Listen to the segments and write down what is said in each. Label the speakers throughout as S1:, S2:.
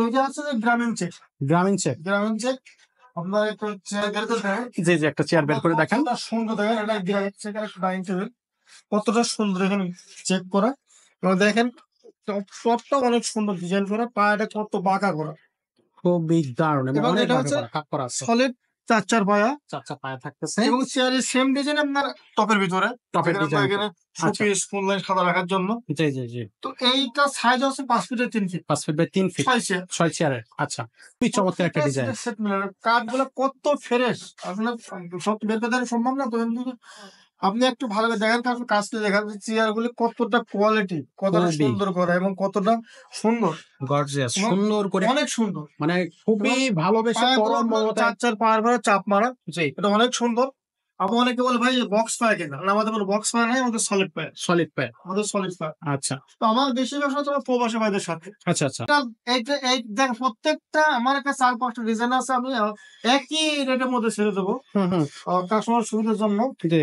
S1: এটা হচ্ছে যে গ্রামীণ চেক।
S2: গ্রামীণ চেক।
S1: গ্রামীণ চেক আপনার একটা চেয়ার বের করে দেখেন।
S2: জি জি, একটা চেয়ার বের করে দেখেন।
S1: কতটা সুন্দর দেখেন, এটা গ্রামীণ চেক আর একটা ডাইনিং টেবিল কতটা সুন্দর এখানে চেক করা। এবং দেখেন টপটা অনেক সুন্দর ডিজাইন করা, পায়াটা কত বাঁকা করা,
S2: খুবই দারুণ এবং
S1: এবং
S2: অনেক
S1: এটা
S2: ভাবে
S1: হচ্ছে
S2: করা, কাট করা আছে।
S1: সলিড 4 পায়া,
S2: 4 পায়া থাকতেছে
S1: এবং চেয়ারের সেম ডিজাইন আপনার টপের ভিতরে,
S2: টপের
S1: যেখানে
S2: ডিজাইন।
S1: এখানে
S2: আচ্ছা,
S1: শোপিস ফুল লাইন সাদা রাখার জন্য।
S2: জি জি জি।
S1: তো এইটা সাইজ হচ্ছে 5 ফিটের 3 feet,
S2: 5 feet by 3 feet,
S1: 6 chair.
S2: 6 চেয়ারের। আচ্ছা, খুবই চমৎকার একটা ডিজাইন।
S1: সেট মিলার কাঠগুলো কত ফ্রেশ, আসলে সব বের করে দেওয়া সম্ভব না, তো আপনি একটু ভালো করে দেখেন, কারণ কাজটা দেখান চেয়ার গুলি কতটা কোয়ালিটি, কতটা সুন্দর করা এবং কতটা সুন্দর,
S2: গর্জিয়াস, সুন্দর করে,
S1: অনেক সুন্দর,
S2: মানে খুবই ভালোবেসে পরম মমতায়
S1: 4 পায়ের পরে চাপ মারা।
S2: জি,
S1: এটা অনেক সুন্দর। আবার অনেকে বলে ভাই বক্স পায় কেন, আমাদের কোনো বক্স পায় নাই, আমাদের সলিড পায়,
S2: সলিড পায়।
S1: আমাদের সলিড পায়।
S2: আচ্ছা,
S1: তো আমার বেশিরভাগ সময় তোমার প্রবাসী ভাইদের সাথে।
S2: আচ্ছা আচ্ছা।
S1: এইটা এই দেখ, প্রত্যেকটা আমার একটা 4-5টা ডিজাইন আছে, আমি একই রেটের মধ্যে ছেড়ে দেবো কাস্টমার সুবিধার জন্য।
S2: জি,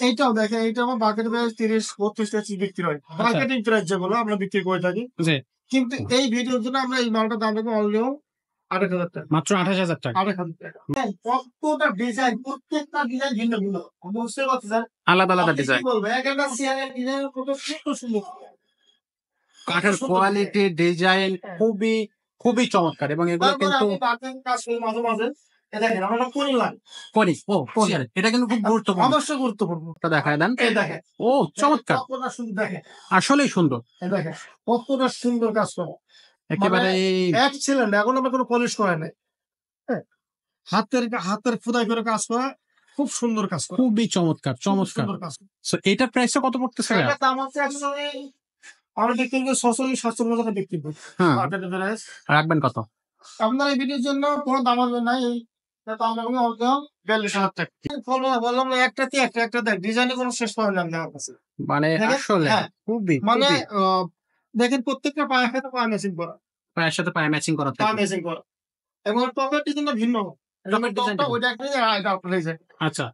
S1: এইটাও দেখেন, এইটা আমার মার্কেট প্রাইস 30-32 টাকা বিক্রি হয়, মার্কেটিং প্রাইস যেগুলো আমরা বিক্রি করে থাকি।
S2: জি,
S1: কিন্তু এই ভিডিওর জন্য আমরা এই মালটার দাম রাখবো অনলি 28,000 টাকা,
S2: মাত্র 28,000 টাকা।
S1: 28,000 টাকা। কতটা ডিজাইন, প্রত্যেকটা ডিজাইন ভিন্ন ভিন্ন, বুঝতে পারছেন?
S2: আলাদা আলাদা
S1: আপনি কি
S2: ডিজাইন,
S1: বলবেন, একটা চেয়ারের ডিজাইন কত সুন্দর সুন্দর,
S2: কাঠের কোয়ালিটি, ডিজাইন খুবই খুবই চমৎকার। এবং এগুলো
S1: তারপরে
S2: কিন্তু
S1: আমি বাকি কাজ করি মাঝে মাঝে। এই দেখেন আমরা কোনি লাইন
S2: করি। ও চেয়ার, এটা কিন্তু খুব গুরুত্বপূর্ণ।
S1: অবশ্যই গুরুত্বপূর্ণ।
S2: এটা দেখায় দেন।
S1: এই দেখেন,
S2: ও চমৎকার,
S1: কতটা সুন্দর দেখেন,
S2: আসলেই সুন্দর,
S1: এই দেখেন কতটা সুন্দর কাজ করা,
S2: একেবারে
S1: এক্সিলেন্ট। এখন আমরা কোনো পলিশ করে নাই, হ্যাঁ, হাতের খোদাই করে কাজ করা, খুব সুন্দর কাজ করা,
S2: খুবই চমৎকার চমৎকার।
S1: সুন্দর কাজ।
S2: সো এটার প্রাইসটা কত পড়তেছে?
S1: এটা দাম হচ্ছে অ্যাকচুয়ালি আমরা বিক্রি করি 46-47 টাকা বিক্রি করি।
S2: হ্যাঁ,
S1: মার্কেটে প্রাইস
S2: রাখবেন কত?
S1: আপনার এই ভিডিওর জন্য কোনো দাম আসবে না, এই আমরা 42,000 টাকা বললাম না, একটাতে একটা দেখ, ডিজাইনে কোনো শেষ পাবে না আমার কাছে।
S2: মানে আসলে
S1: হ্যাঁ,
S2: খুবই,
S1: মানে দেখেন প্রত্যেকটা পায়ের সাথে পায়ে ম্যাচিং করা,
S2: পায়ের সাথে পায়ে ম্যাচিং করা
S1: পায়ে
S2: থাকে।
S1: ম্যাচিং করা, এবং টপের ডিজাইনটা ভিন্ন,
S2: টপের ডিজাইনটা
S1: ওইটা একটা ডিজাইন, এটা একটা ডিজাইন।
S2: আচ্ছা,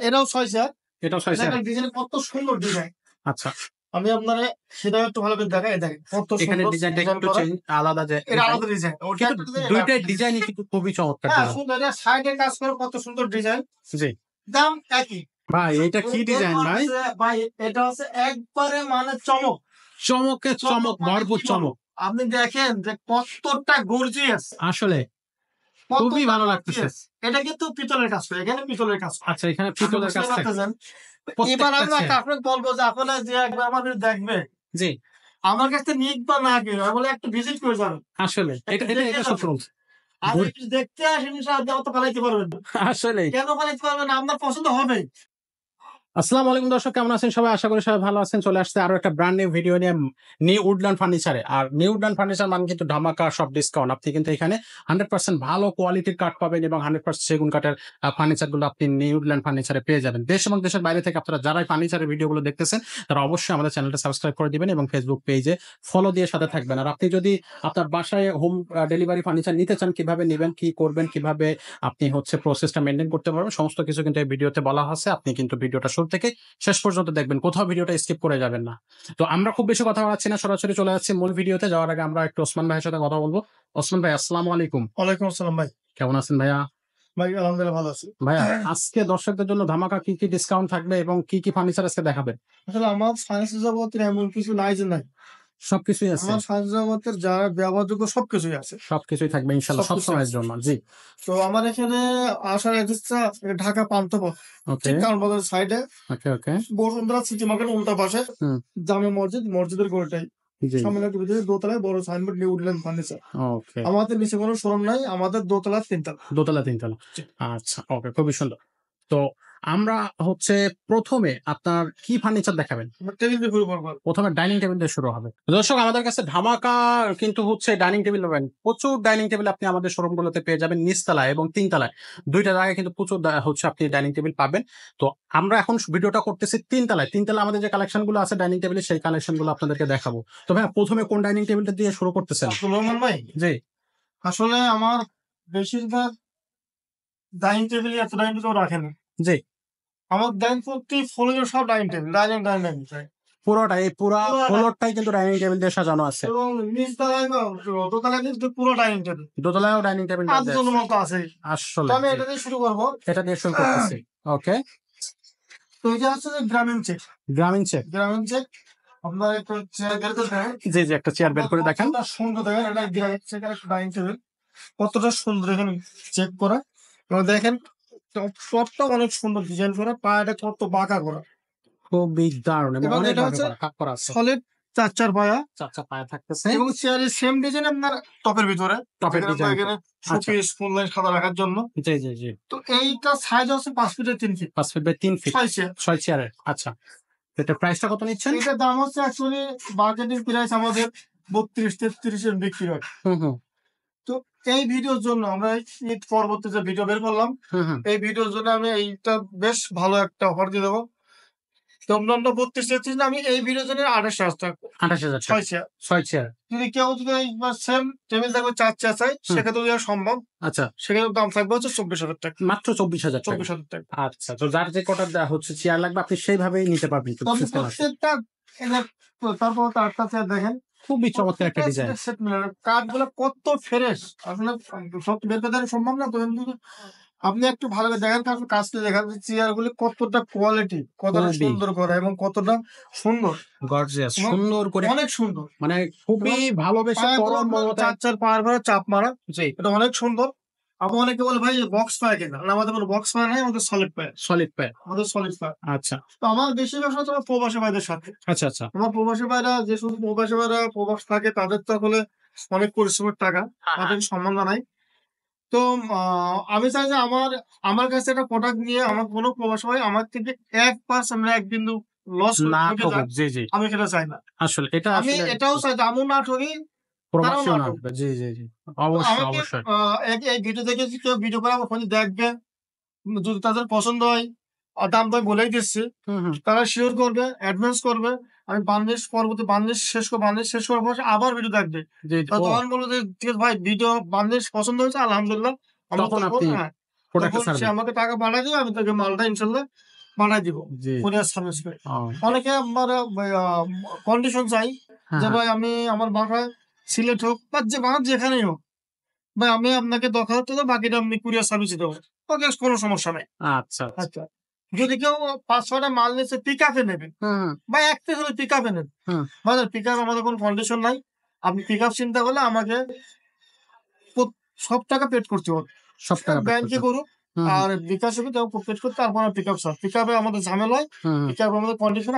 S1: এটাও 6 চেয়ার,
S2: এটাও 6 চেয়ার।
S1: ডিজাইন কত সুন্দর ডিজাইন।
S2: আচ্ছা,
S1: আমি আপনারে সেটা একটু ভালো করে দেখাই, দেখেন কত
S2: এখানে
S1: সুন্দর
S2: ডিজাইনটা
S1: ডিজাইন
S2: একটু
S1: করা,
S2: চেঞ্জ, আলাদা যে
S1: এটা আলাদা ডিজাইন, ওটা একটা ডিজাইন,
S2: দুইটাই ডিজাইনই কিন্তু খুবই চমৎকার
S1: হ্যাঁ
S2: ডিজাইন।
S1: সুন্দর। এটা সাইডে কাজ করে কত সুন্দর ডিজাইন,
S2: জি
S1: দাম একই।
S2: ভাই, এটা কি ডিজাইন ভাই?
S1: ভাই এটা হচ্ছে একবারে মানে চমক,
S2: চমকে চমক,
S1: মানে
S2: ভরপুর
S1: কি বলবো?
S2: চমক।
S1: আপনি দেখেন যে কতটা গর্জিয়াস,
S2: আসলে খুবই ভালো লাগতেছে।
S1: এটা কিন্তু পিতলের কাজ করে, এখানে পিতলের কাজ করে।
S2: আচ্ছা, এখানে পিতলের কাজ থাকে।
S1: এবার আমি আপনাকে বলবো যে আপনারা যে একবার আমাদের দেখবে,
S2: জি,
S1: আমার কাছে নিক বা না কিনে বলে একটু ভিজিট করে যাবেন,
S2: আসলে এটা এটা এটা সত্য বলছে।
S1: আর একটু দেখতে আসেন, ইনশাআল্লাহ অত পালাইতে পারবেন না।
S2: আসলে
S1: কেন পালাইতে পারবেন না, আপনার পছন্দ হবে।
S2: আসসালামু আলাইকুম দর্শক, কেমন আছেন সবাই? আশা করি সবাই ভালো আছেন। চলে আসছে আরো একটা ব্র্যান্ড নিউ ভিডিও নিয়ে, নিউ উডল্যান্ড ফার্নিচারে। আর নিউ উডল্যান্ড ফার্নিচার মানে কিন্তু ধামাকা সব ডিসকাউন্ট। আপনি কিন্তু এখানে 100% ভালো কোয়ালিটির কাঠ পাবেন এবং 100% সেগুন কাঠের ফার্নিচার গুলো আপনি নিউ উডল্যান্ড ফার্নিচারে পেয়ে যাবেন। দেশ এবং দেশের বাইরে থেকে আপনারা যারাই ফার্নিচারের ভিডিওগুলো দেখতেছেন, তারা অবশ্যই আমাদের চ্যানেলটা সাবস্ক্রাইব করে দিবেন এবং ফেসবুক পেজে ফলো দিয়ে সাথে থাকবেন। আর আপনি যদি আপনার বাসায় হোম ডেলিভারি ফার্নিচার নিতে চান, কিভাবে নেবেন, কি করবেন, কিভাবে আপনি হচ্ছে প্রসেসটা মেনটেন করতে পারবেন, সমস্ত কিছু কিন্তু এই ভিডিওতে বলা আছে। আপনি কিন্তু ভিডিওটা শুরু থেকে শেষ পর্যন্ত দেখবেন, কোথাও ভিডিওটা স্কিপ করে যাবেন না। তো আমরা খুব বেশি কথা বলাচ্ছি না, সরাসরি চলে যাচ্ছি মূল ভিডিওতে। যাওয়ার আগে আমরা একটু ওসমান ভাইয়ের সাথে কথা বলবো। ওসমান ভাই, আসসালামু আলাইকুম।
S1: ওয়ালাইকুম আসসালাম ভাই।
S2: কেমন আছেন ভাইয়া?
S1: ভাই আলহামদুলিল্লাহ ভালো আছি
S2: ভাইয়া, আজকে দর্শকদের জন্য ধামাকা কি কি ডিসকাউন্ট থাকবে এবং কি কি ফার্নিচার আজকে দেখাবেন?
S1: আসলে আমার ফাইন্যান্স জগতের এমন কিছু নাই যে নাই,
S2: সবকিছুই আছে,
S1: আমার ফাইন্যান্স জগতের যারা ব্যবহারযোগ্য সবকিছুই আছে,
S2: সবকিছুই থাকবে ইনশাআল্লাহ সব
S1: সবকিছু
S2: সময়ের
S1: আছে।
S2: জন্য। জি,
S1: তো আমার এখানে আসার অ্যাড্রেসটা ঢাকা পান্থপথ,
S2: ওকে
S1: ঠিক কারণ বাজার সাইডে,
S2: ওকে ওকে।
S1: বসুন্ধরা সিটি মার্কেট উল্টা পাশে
S2: হুম,
S1: জামে মসজিদ, মসজিদের গোলটাই
S2: জি,
S1: সামনে ভিতরে দোতলায় বড় সাইনবোর্ড নিউ উডল্যান্ড ফার্নিচার।
S2: ওকে।
S1: আমাদের নিচে কোনো শোরুম নাই, আমাদের দোতলা 3 তলা।
S2: দোতলা তিনতলা।
S1: জি।
S2: আচ্ছা, ওকে, খুবই সুন্দর। তো আমরা হচ্ছে প্রথমে আপনার কি ফার্নিচার দেখাবেন?
S1: টেবিল দিয়ে শুরু করবো।
S2: প্রথমে ডাইনিং টেবিল দিয়ে শুরু হবে। দর্শক, আমাদের কাছে ধামাকা কিন্তু হচ্ছে ডাইনিং টেবিল পাবেন। প্রচুর ডাইনিং টেবিল আপনি আমাদের শোরুম গুলোতে পেয়ে যাবেন, নিচতলায় এবং তিনতলায়, দুইটা জায়গায় কিন্তু প্রচুর হচ্ছে আপনি ডাইনিং টেবিল পাবেন। তো আমরা এখন ভিডিওটা করতেছি তিনতলায়। তিনতলায় আমাদের যে কালেকশন গুলো আছে ডাইনিং টেবিলের, সেই কালেকশন গুলো আপনাদেরকে দেখাবো। তো ভাই, প্রথমে কোন ডাইনিং টেবিলটা দিয়ে শুরু করতেছেন?
S1: সুলেমান ভাই,
S2: জি,
S1: আসলে আমার বেশিরভাগ ডাইনিং টেবিল এত ডাইনিং টেবিল রাখে না।
S2: জি,
S1: আমার ডাইনিং প্রতি ফ্লোরে সব dining table, dining dining dining.
S2: পুরোটা এই পুরা
S1: পুরোটা।
S2: ফ্লোরটাই কিন্তু ডাইনিং টেবিল দিয়ে সাজানো আছে।
S1: এবং নিচতলায় দোতলায় কিন্তু পুরো ডাইনিং টেবিল
S2: দোতলায়ও ডাইনিং টেবিল
S1: 5 জনের মতো আছে।
S2: আসলে
S1: তো আমি এটা দিয়ে শুরু করবো।
S2: এটা দিয়ে শুরু করতেছি। ওকে,
S1: তো এটা হচ্ছে যে গ্রামীণ চেক।
S2: গ্রামীণ চেক।
S1: গ্রামীণ চেক আপনার একটা চেয়ার বের করে দেখেন।
S2: জি জি, একটা চেয়ার বের করে দেখেন।
S1: কতটা সুন্দর দেখেন, এটা গ্রামীণ চেক একটা ডাইনিং টেবিল কতটা সুন্দর এখানে চেক করা। এবং দেখেন টপটা অনেক সুন্দর ডিজাইন করা, পায়াটা কত বাঁকা করা।
S2: খুবই দারুণ এবং
S1: এবং
S2: অনেক
S1: এটা
S2: ভাবে
S1: হচ্ছে
S2: করা, কাপ করা আছে।
S1: সলিড 4 পায়া
S2: চারটা পায়া থাকতেছে
S1: এবং চেয়ারের সেম ডিজাইন আপনার টপের ভিতরে।
S2: টপের
S1: এখানে
S2: ডিজাইন।
S1: এখানে
S2: আচ্ছা,
S1: শোপিস ফুল লাইন সাদা রাখার জন্য।
S2: জি জি জি।
S1: তো এইটা সাইজ হচ্ছে 5 ফিটের 3 feet
S2: 5 feet by 3 feet
S1: 6 chair.
S2: 6 চেয়ারের। আচ্ছা, এটা প্রাইসটা কত নিচ্ছেন?
S1: এটার দাম হচ্ছে অ্যাকচুয়ালি মার্কেটিং প্রাইস আমাদের 32-33 এর বিক্রি হয়।
S2: হুম হুম
S1: তো এই ভিডিওর জন্য আমরা ঈদ পরবর্তী যে ভিডিও বের করলাম,
S2: হুম হুম।
S1: এই ভিডিওর জন্য আমি এইটা বেশ ভালো একটা অফার দিয়ে দেবো। তো অন্যান্য 32-33 না, আমি এই ভিডিওর জন্য 28,000 টাকা
S2: 28,000
S1: 6
S2: টাকা
S1: চেয়ার।
S2: 6 চেয়ার।
S1: যদি কেউ যদি সেম টেবিল থাকবে 4 চেয়ার চাই,
S2: হুম।
S1: সেক্ষেত্রে দেওয়া সম্ভব।
S2: আচ্ছা,
S1: সেক্ষেত্রে দাম থাকবে হচ্ছে 24,000 টাকা।
S2: মাত্র 24,000 টাকা।
S1: 24,000 টাকা।
S2: আচ্ছা, তো যার যে কটা হচ্ছে চেয়ার লাগবে আপনি সেইভাবেই নিতে পারবেন, কিন্তু
S1: তবে
S2: সিস্টেম আছে।
S1: প্রত্যেকটা তারপর আটটা চেয়ার দেখেন,
S2: খুবই চমৎকার একটা ডিজাইন।
S1: সেট মিলে কাঠগুলো কত ফ্রেশ। আসলে সব বের করে দেওয়া সম্ভব না, তো কিন্তু আপনি একটু ভালো করে দেখেন, কারণ কাজটা দেখেন চেয়ার গুলি কতটা কোয়ালিটি, কতটা
S2: খুবই
S1: সুন্দর করা এবং কতটা সুন্দর।
S2: গর্জিয়াস,
S1: এবং
S2: সুন্দর করে,
S1: অনেক সুন্দর।
S2: মানে খুবই ভালোবেসে পরম মমতায়।
S1: 4 পায়ের ভরা চাপ মারা,
S2: জি,
S1: এটা অনেক সুন্দর। আবার অনেকে বলে ভাই বক্স পায় কেনা, না আমাদের কোনো বক্স পায় নাই, আমাদের সলিড পায়।
S2: সলিড পায়।
S1: আমাদের সলিড পায়।
S2: আচ্ছা
S1: তো আমার বেশিরভাগ সময় তোমার প্রবাসী ভাইদের সাথে,
S2: আচ্ছা আচ্ছা।
S1: আমার প্রবাসী ভাইরা যে শুধু প্রবাসী ভাইরা প্রবাস থাকে তাদের তো আসলে অনেক পরিশ্রমের টাকা, তাদের সম্মান নাই। তো আমি চাই যে আমার আমার কাছে একটা প্রোডাক্ট নিয়ে আমার কোনো প্রবাসী ভাই আমার থেকে 1% এক বিন্দু লস
S2: না
S1: ঠকে
S2: ঠকুক,
S1: যাক,
S2: জি জি।
S1: আমি সেটা চাই না।
S2: আসলে এটা
S1: আমি
S2: আসলে
S1: এটাও চাই যে আমিও না ঠকি, তারাও
S2: প্রবাসীও
S1: না
S2: না
S1: ঠকুক।
S2: আসবে, জি জি জি।
S1: তো
S2: অবশ্যই
S1: আমাকে
S2: অবশ্যই।
S1: এই ভিডিও দেখে যদি কেউ ভিডিও করে আমার ফোনে দেখবে, যদি তাদের পছন্দ হয়, দাম তো আমি বলেই দিচ্ছি,
S2: হুম হুম।
S1: তারা শিওর করবে, অ্যাডভান্স করবে। আমি বাংলাদেশ পরবর্তী বাংলাদেশ শেষ করার পর আবার ভিডিও দেখবে।
S2: জি জি। ও,
S1: তখন বলবো যে ঠিক আছে ভাই, ভিডিও বাংলাদেশ পছন্দ হয়েছে আলহামদুলিল্লাহ। আমি
S2: তখন
S1: তখন
S2: আপনি প্রোডাক্টটা
S1: তখন সে
S2: ছাড়বেন।
S1: আমাকে টাকা পাঠায় দিবে, আমি তাকে মালটা ইনশাল্লাহ বানায় দিব
S2: জি।
S1: কুরিয়ার সার্ভিস করে।
S2: ও,
S1: অনেকে আমার কন্ডিশন চাই
S2: হ্যাঁ
S1: যে
S2: হ্যাঁ।
S1: ভাই আমি আমার বাসায় সিলেট হোক বা যেখানেই হোক, ভাই আমি আপনাকে 10,000 টাকা বাকিটা আপনি কুরিয়ার সার্ভিস দেবো। ওকে, কোনো সমস্যা নাই।
S2: আচ্ছা আচ্ছা।
S1: আচ্ছা, যদি কেউ 5-6টা মাল নিচ্ছে পিক আপে নেবেন,
S2: হুম হুম
S1: বা এক থেকে হলে পিক আপে নেন,
S2: হুম।
S1: মানে পিক আপ আমাদের কোনো কন্ডিশন নাই। আপনি পিক আপ চিন্তা করলে আমাকে সব টাকা পেড করতে হবে।
S2: সব টাকা পেড
S1: ব্যাংকে
S2: করতে।
S1: করুক
S2: হুম হুম
S1: আর বিকাশে পেড করতে, তারপর পিক আপ সার। পিক আপে আমাদের ঝামেলা হয়,
S2: হুম হুম।
S1: পিক আপ আমাদের condition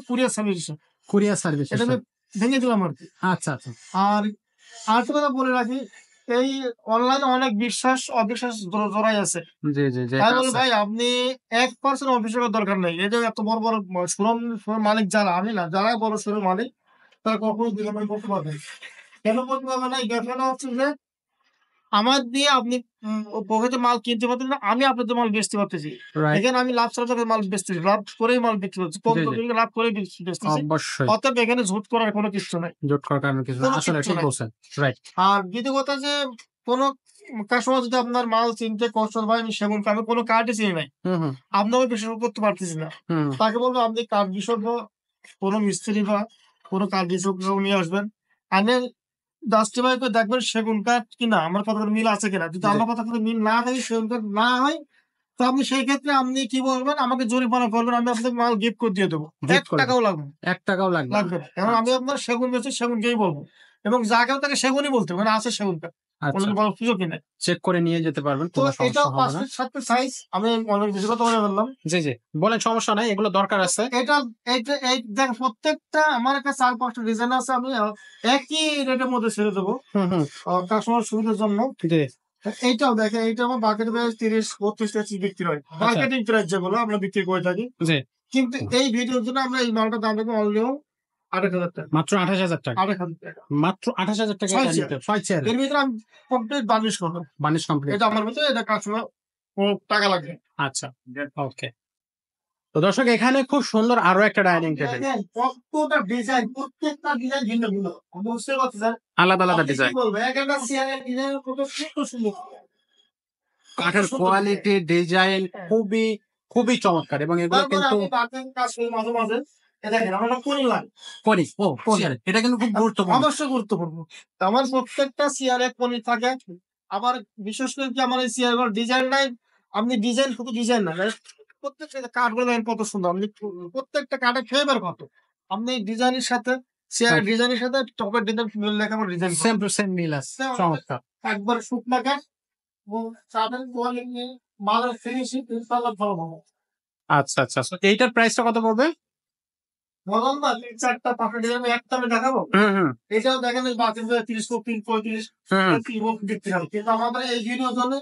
S1: courier service.
S2: Courier service
S1: এটা আমি
S2: সিস্টেম।
S1: ভেঙে দিলাম আর কি।
S2: আচ্ছা আচ্ছা।
S1: আর আরেকটা কথা বলে রাখি, এই অনলাইনে অনেক বিশ্বাস অবিশ্বাস জড়াই আছে।
S2: জি জি জি,
S1: আমি
S2: এটা
S1: বলি
S2: আছে।
S1: ভাই আপনি 1% অবিশ্বাসের দরকার নেই। এই যে এত বড় বড় শোরুম মালিক যারা, আমি না, যারা বড় শোরুম মালিক, তারা কখনো বিনিময় করতে পারবে না। কেন করতে পারবে না? এই ব্যাপারটা হচ্ছে যে আমার দিয়ে আপনি পকেটে মাল কিনতে পারতেছেন না, আমি আপনাদের মাল বেচতে পারতেছি।
S2: রাইট।
S1: এখানে আমি লাভ ছাড়া আপনাদের মাল বেচতেছি, লাভ করেই মাল বিক্রি করছি, কম
S2: জি জি,
S1: দামে লাভ করেই বেচতেছি।
S2: অবশ্যই।
S1: অতএব এখানে ঝুট করার কোনো কিছু নাই,
S2: জোট করার কারণে কিছু না,
S1: কোনো
S2: আসলে
S1: কিচ্ছু
S2: ঠিক
S1: নাই।
S2: বলছেন। রাইট।
S1: আর দ্বিতীয় কথা যে কোনো কাস্টমার যদি আপনার মাল চিনতে কষ্ট হয়, আমি সেগুন আমি কোনো কার্ডই চিনি নাই,
S2: হুম হুম
S1: আপনারও বিশ্বাস করতে পারতেছি না,
S2: হুম।
S1: তাকে বলবো আপনি কার্ড বিশেষজ্ঞ কোনো মিস্ত্রি বা কোনো কার্ড বিশেষজ্ঞ নিয়ে আসবেন, আনে জাস্টিফাই করে দেখবেন সেগুন কাঠ কিনা আমার কথা মিল আছে কিনা। যদি
S2: জি।
S1: আমার কথা মিল না থাকে, সেগুন কাঠ না হয়, তো আপনি সেই ক্ষেত্রে আপনি কি বলবেন, আমাকে জরিমানা করবেন, আমি আপনাকে মাল গিফট করে দিয়ে দেবো।
S2: গিফট
S1: 1
S2: করে দেন।
S1: টাকাও লাগবে না।
S2: ১ টাকাও লাগবে না।
S1: লাগবে না। কারণ আমি
S2: আচ্ছা
S1: আপনার সেগুন বেচি, সেগুনকেই বলবো। এবং যাকেও তাকে সেগুনই বলতে হবে, মানে আছে সেগুন কাঠ।
S2: আচ্ছা।
S1: অন্য বলার সুযোগই নাই।
S2: চেক করে নিয়ে যেতে পারবেন,
S1: তো
S2: কোনো সমস্যা
S1: এটাও
S2: হবে
S1: 5
S2: না।
S1: Feet 7 feet size. আমি অনেক বেশি কথা বলে ফেললাম।
S2: জি জি, বলেন, সমস্যা নাই, এগুলো দরকার
S1: তো
S2: আছে।
S1: এটা এই দেখেন প্রত্যেকটা আমার একটা 4-5টা ডিজাইন আছে, আমি একই রেটের মধ্যে ছেড়ে দেবো
S2: হুম হুম।
S1: কাস্টমার সুবিধার জন্য।
S2: জি।
S1: এইটাও দেখেন, এইটা আমার মার্কেট প্রাইস 30-32 টাকা বিক্রি হয়,
S2: আচ্ছা।
S1: মার্কেটিং প্রাইস যেগুলো আমরা বিক্রি করে থাকি।
S2: জি।
S1: কিন্তু এই ভিডিওর জন্য আমরা এই মালটার দাম রাখবো অনলি 28,000 টাকা।
S2: মাত্র 28,000 টাকা।
S1: 28,000 টাকা
S2: মাত্র 28,000 টাকা
S1: 6
S2: এটা
S1: চেয়ার।
S2: নিতে 6 চেয়ারে
S1: এর ভিতরে আমি কমপ্লিট বার্নিশ করবো।
S2: Varnish complete.
S1: এটা আমার ভিতরে, এটা কাস্টমার টাকা লাগবে।
S2: আচ্ছা, ওকে। তো দর্শক, এখানে খুব সুন্দর আরো একটা ডাইনিং টেবিল,
S1: দেখেন কতটা ডিজাইন, প্রত্যেকটা ডিজাইন ভিন্ন ভিন্ন। বুঝতে পারছেন?
S2: আলাদা আলাদা
S1: আপনি কি
S2: ডিজাইন,
S1: বলবেন? একটা চেয়ারের ডিজাইন কত সুন্দর।
S2: কাঠের কোয়ালিটি, ডিজাইন খুবই খুবই চমৎকার এবং এগুলো
S1: তারপরে
S2: কিন্তু
S1: আমি বাটন কাজ করি মাঝে মাঝে। এ দেখেন আমরা করলাম
S2: করি ও
S1: করি।
S2: চেয়ার এটা কিন্তু খুব গুরুত্বপূর্ণ।
S1: অবশ্যই গুরুত্বপূর্ণ। তো আমার প্রত্যেকটা চেয়ারে পনির থাকে। আবার বিশেষ করে কি আমার এই চেয়ারগুলোর ডিজাইনটাই আপনি ডিজাইন শুধু ডিজাইন না, প্রত্যেকটা কাঠগুলো দেখেন কত সুন্দর। আপনি প্রত্যেকটা কাঠের ফ্লেভার কত। আপনি ডিজাইনের সাথে চেয়ারের ডিজাইনের সাথে টপের ডিজাইন মিল রেখে আমার ডিজাইন
S2: সেম টু সেম মিল আছে। চমৎকার।
S1: একবার শুকনা কাঠ এবং কাঠের কোয়ালিটি মালের ফিনিশিং ইনশাআল্লাহ ভালো হবে।
S2: আচ্ছা আচ্ছা। So, এইটার প্রাইসটা কত পড়বে?
S1: বললাম না ৩-৪টা ৫টা ডিজাইন আমি একটা আমি দেখাবো।
S2: হুম।
S1: এটাও দেখেন এই বাকি ৩০ ৩৫
S2: হুম।
S1: বিক্রি হবে। কিন্তু আমাদের এই ভিডিওর জন্য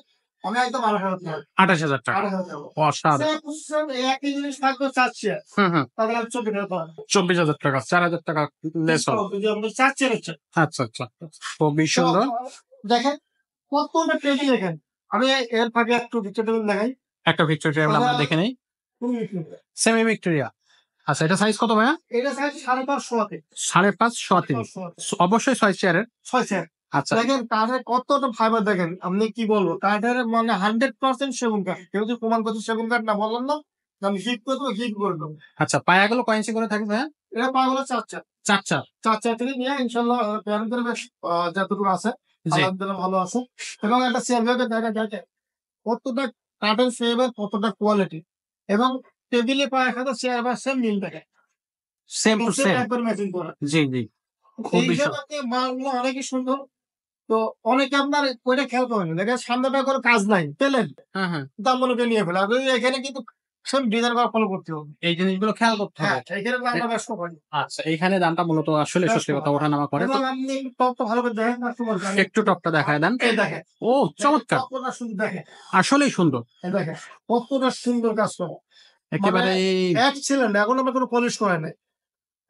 S1: আমি একদম
S2: ২৮,০০০ টাকা।
S1: ২৮,০০০
S2: অসাধারণ।
S1: একই জিনিস থাকবে ৪ চেয়ার।
S2: হুম।
S1: তাহলে আমি ২৪,০০০ টাকা।
S2: ২৪,০০০ টাকা, ৪,০০০ টাকা লেস হবে।
S1: যদি আমরা ৪ চেয়ার হচ্ছে।
S2: আচ্ছা আচ্ছা। খুবই সুন্দর।
S1: দেখেন কতটা টেবিল দেখেন। আমি এর ফাঁকে একটু ভিতর টেবিল দেখাই।
S2: একটা ভিক্টোরিয়া টেবিল আমরা দেখে নেই। Semi Victoria. আচ্ছা এটা সাইজ কত ভাইয়া?
S1: এটা সাইজ ৫.৫ সোয়াতে।
S2: ৫.৫ সোয়াতে। অবশ্যই ৬ চেয়ারের।
S1: ৬ চেয়ার।
S2: আচ্ছা।
S1: দেখেন কাঠের কতটা ফাইবার দেখেন। আপনি কি বলবো কাঠের মানে 100% সেগুন কাঠ। কেউ যদি প্রমাণ করছে সেগুন কাঠ না বললাম না যে আমি হিট করে দেবো হিট করে দেবো।
S2: আচ্ছা পায়াগুলো কয় ইঞ্চি করে থাকবে ভাইয়া?
S1: এটা পাগুলো ৪ চেয়ার।
S2: ৪ 4।
S1: ৪ চেয়ার থেকে নিয়ে ইনশাআল্লাহ প্ল্যান করে বেশ যতটুকু আছে
S2: জি।
S1: আলহামদুলিল্লাহ ভালো আছে। এবং একটা চেয়ার ব্যাগে দেখেন কতটা কাঠের ফ্লেভার কতটা কোয়ালিটি এবং টেবিলে পায়া খাতা চেয়ার বা সেম মিল দেখেন।
S2: Same to same.
S1: একবার ম্যাচিং করা।
S2: জি। খুবই
S1: এই জন্য মালগুলো অনেকই সুন্দর। তো অনেকে আপনার ওইটা খেয়াল করেন দেখেন সামনেটা কোনো কাজ নাই পেলেন
S2: হ্যাঁ।
S1: দাম মনে করে নিয়ে ফেলে আর এখানে কিন্তু সেম ডিজাইন করা ফলো করতে হবে।
S2: এই জিনিসগুলো খেয়াল করতে
S1: হ্যাঁ
S2: হবে।
S1: এখানে আমরা ব্যস্ত করি
S2: আচ্ছা এইখানে দামটা মূলত আসলে সত্যি কথা ওঠানামা করে।
S1: এবং আপনি টপটা ভালো করে দেখেন কাস্টমার
S2: একটু টপটা দেখায় দেন।
S1: এই দেখেন
S2: ও চমৎকার।
S1: কতটা সুন্দর দেখেন।
S2: আসলেই সুন্দর।
S1: এই দেখেন কতটা সুন্দর কাজ করা।
S2: একেবারে
S1: এক্সেলেন্ট এখন আমরা কোনো পলিশ করে নাই।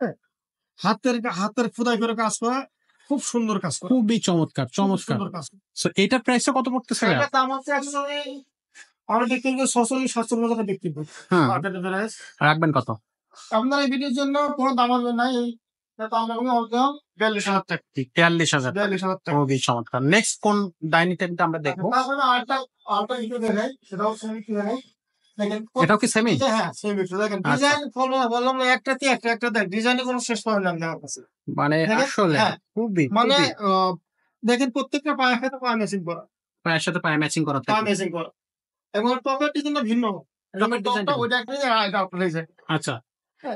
S1: হ্যাঁ হাতের খোদাই করে কাজ করা খুব সুন্দর কাজ করা।
S2: খুবই চমৎকার।
S1: সুন্দর কাজ।
S2: সো এটার প্রাইসটা কত পড়তেছে ভাইয়া?
S1: এটা দাম হচ্ছে অ্যাকচুয়ালি আমরা বিক্রি করি ৪৬-৪৭ টাকা বিক্রি করি।
S2: হ্যাঁ।
S1: মার্কেটে প্রাইস
S2: রাখবেন কত?
S1: আপনার এই ভিডিওর জন্য কোনো দাম আসবে না। এটা আমরা কোনো একদম ৪২,০০০ টাকা।
S2: ৪৩,০০০ টাকা।
S1: ৪২,০০০ টাকা।
S2: খুবই চমৎকার। নেক্সট কোন ডাইনিং টেবিলটা আমরা দেখবো?
S1: তারপরে আরেকটা ভিডিও দেখাই সেটাও সেমি কি দেখাই। দেখেন
S2: এটাও কি সেমি?
S1: হ্যাঁ সেমি দেখেন
S2: আচ্ছা।
S1: ডিজাইন ফলো বললাম না একটাতে একটা দেখ ডিজাইনে কোনো শেষ পাবেন না আমার কাছে।
S2: মানে
S1: দেখেন,
S2: আসলে
S1: হ্যাঁ,
S2: খুবই
S1: মানে দেখেন প্রত্যেকটা পায়ে খাতে পায়ে ম্যাচিং করা।
S2: পায়ের সাথে পায়ে ম্যাচিং করা
S1: পায়ে
S2: থাকে।
S1: ম্যাচিং করা। এবং টপের ডিজাইনটা ভিন্ন।
S2: টপের ডিজাইনটা
S1: ওইটা একটা ডিজাইন আর এটা একটা ডিজাইন।
S2: আচ্ছা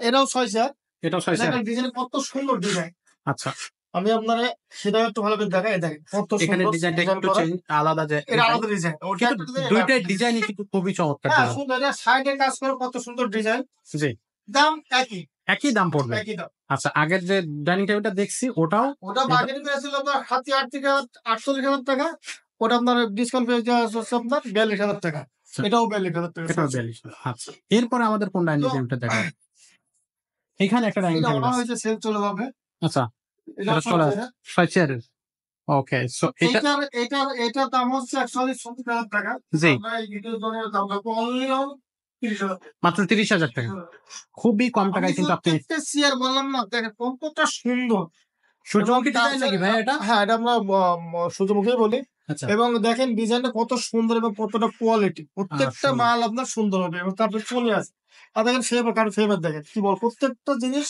S1: এটাও ৬ চেয়ার।
S2: এটাও ৬ চেয়ার।
S1: দেখেন ডিজাইন কত সুন্দর ডিজাইন।
S2: আচ্ছা
S1: আমি আপনারে সেটা একটু ভালো করে দেখাই দেখেন কত
S2: এখানে
S1: সুন্দর
S2: ডিজাইনটা
S1: ডিজাইন
S2: একটু
S1: করা।
S2: চেঞ্জ আলাদা যে
S1: এটা আলাদা ডিজাইন। ওটা
S2: কিন্তু দুইটাই ডিজাইনই কিন্তু খুবই চমৎকার
S1: হ্যাঁ
S2: ডিজাইন।
S1: সুন্দর এটা সাইডে কাজ করে কত সুন্দর ডিজাইন।
S2: জি
S1: দাম একই।
S2: একই দাম পড়বে।
S1: একই দাম।
S2: আচ্ছা আগের যে ডাইনিং টেবিলটা দেখছি ওটাও
S1: ওটা বার্গেনিং করেছিল আপনার 48,000 টাকা। ওটা আপনার ডিসকাউন্ট পেয়ে যাওয়া হচ্ছে আপনার ৪২,০০০ টাকা। এটাও ৪২,০০০ টাকা।
S2: এটাও ৪২। আচ্ছা এরপরে আমাদের কোন ডাইনিং টেবিলটা দেখাবো? এখানে একটা ডাইনিং
S1: এটা
S2: টেবিল
S1: মনে
S2: আছে।
S1: হয়েছে সেল চলে যাবে।
S2: আচ্ছা
S1: এটা
S2: এটা চলে আসবে ৬ চেয়ারের। ওকে সো এটা
S1: এটার দাম হচ্ছে অ্যাকচুয়ালি ৭০,০০০ টাকা।
S2: জি
S1: আমরা এই ভিডিওর জন্য দাম রাখবো অনলি ৩০,০০০ টাকা।
S2: মাত্র ৩০,০০০ টাকা। খুবই কম টাকায় কিন্তু আপনি
S1: প্রত্যেকটা চেয়ার বললাম না দেখেন কতটা সুন্দর।
S2: সূর্যমুখী ডিজাইন নাকি ভাই এটা?
S1: হ্যাঁ এটা আমরা সূর্যমুখী বলি।
S2: আচ্ছা
S1: এবং দেখেন ডিজাইনটা কত সুন্দর এবং কতটা কোয়ালিটি। প্রত্যেকটা
S2: সুন্দর।
S1: মাল আপনার সুন্দর হবে এবং তারপরে চলে আসে। আর দেখেন ফেভার দেখেন কি বল প্রত্যেকটা জিনিস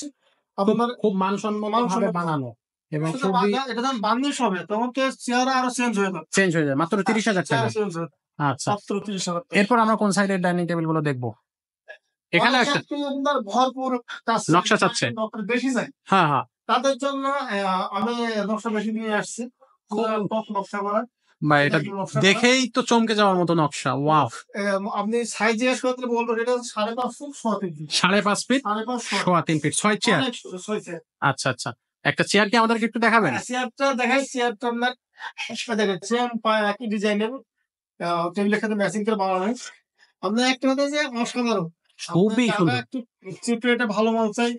S1: আপনার
S2: খুব মানসম্মত ভাবে বানানো এবং
S1: শুধু
S2: খুবই
S1: এটা যখন বার্নিশ হবে তখন তো চেহারা আরো চেঞ্জ হয়ে যাবে।
S2: চেঞ্জ হয়ে যায় মাত্র ৩০,০০০ টাকা।
S1: চেঞ্জ হয়ে যাবে।
S2: আচ্ছা
S1: মাত্র ৩০,০০০ টাকা।
S2: এরপর আমরা কোন সাইডের ডাইনিং টেবিল গুলো দেখবো? এখানে
S1: অনেকে
S2: একটা
S1: একটু আপনার ভরপুর কাজ
S2: নকশা চাচ্ছে।
S1: বেশি চাই।
S2: হ্যাঁ
S1: তাদের জন্য আমি নকশা বেশি নিয়ে আসছি। টপ নকশা করা।
S2: বা এটা দেখেই তো চমকে যাওয়ার মতো নকশা। ওয়াও
S1: আপনি সাইজ জিজ্ঞেস করতে বলবেন এটা ৫.৫ ফুট ৬ ফিট।
S2: ৫.৫ ফিট
S1: ৫.৫
S2: সোয়া ৩ ফিট ৬ চেয়ার।
S1: অনেক ছোট, ৬ চেয়ার।
S2: আচ্ছা একটা চেয়ার কি আমাদেরকে একটু দেখাবেন?
S1: চেয়ারটা দেখাই চেয়ারটা আপনার দেখেন সেম একই ডিজাইনের টেবিলের সাথে ম্যাচিং করে বানানো। আপনার একটা কথা যে অসাধারণ।
S2: খুবই সুন্দর।
S1: একটু চিপ রেটে ভালো মাল চাই,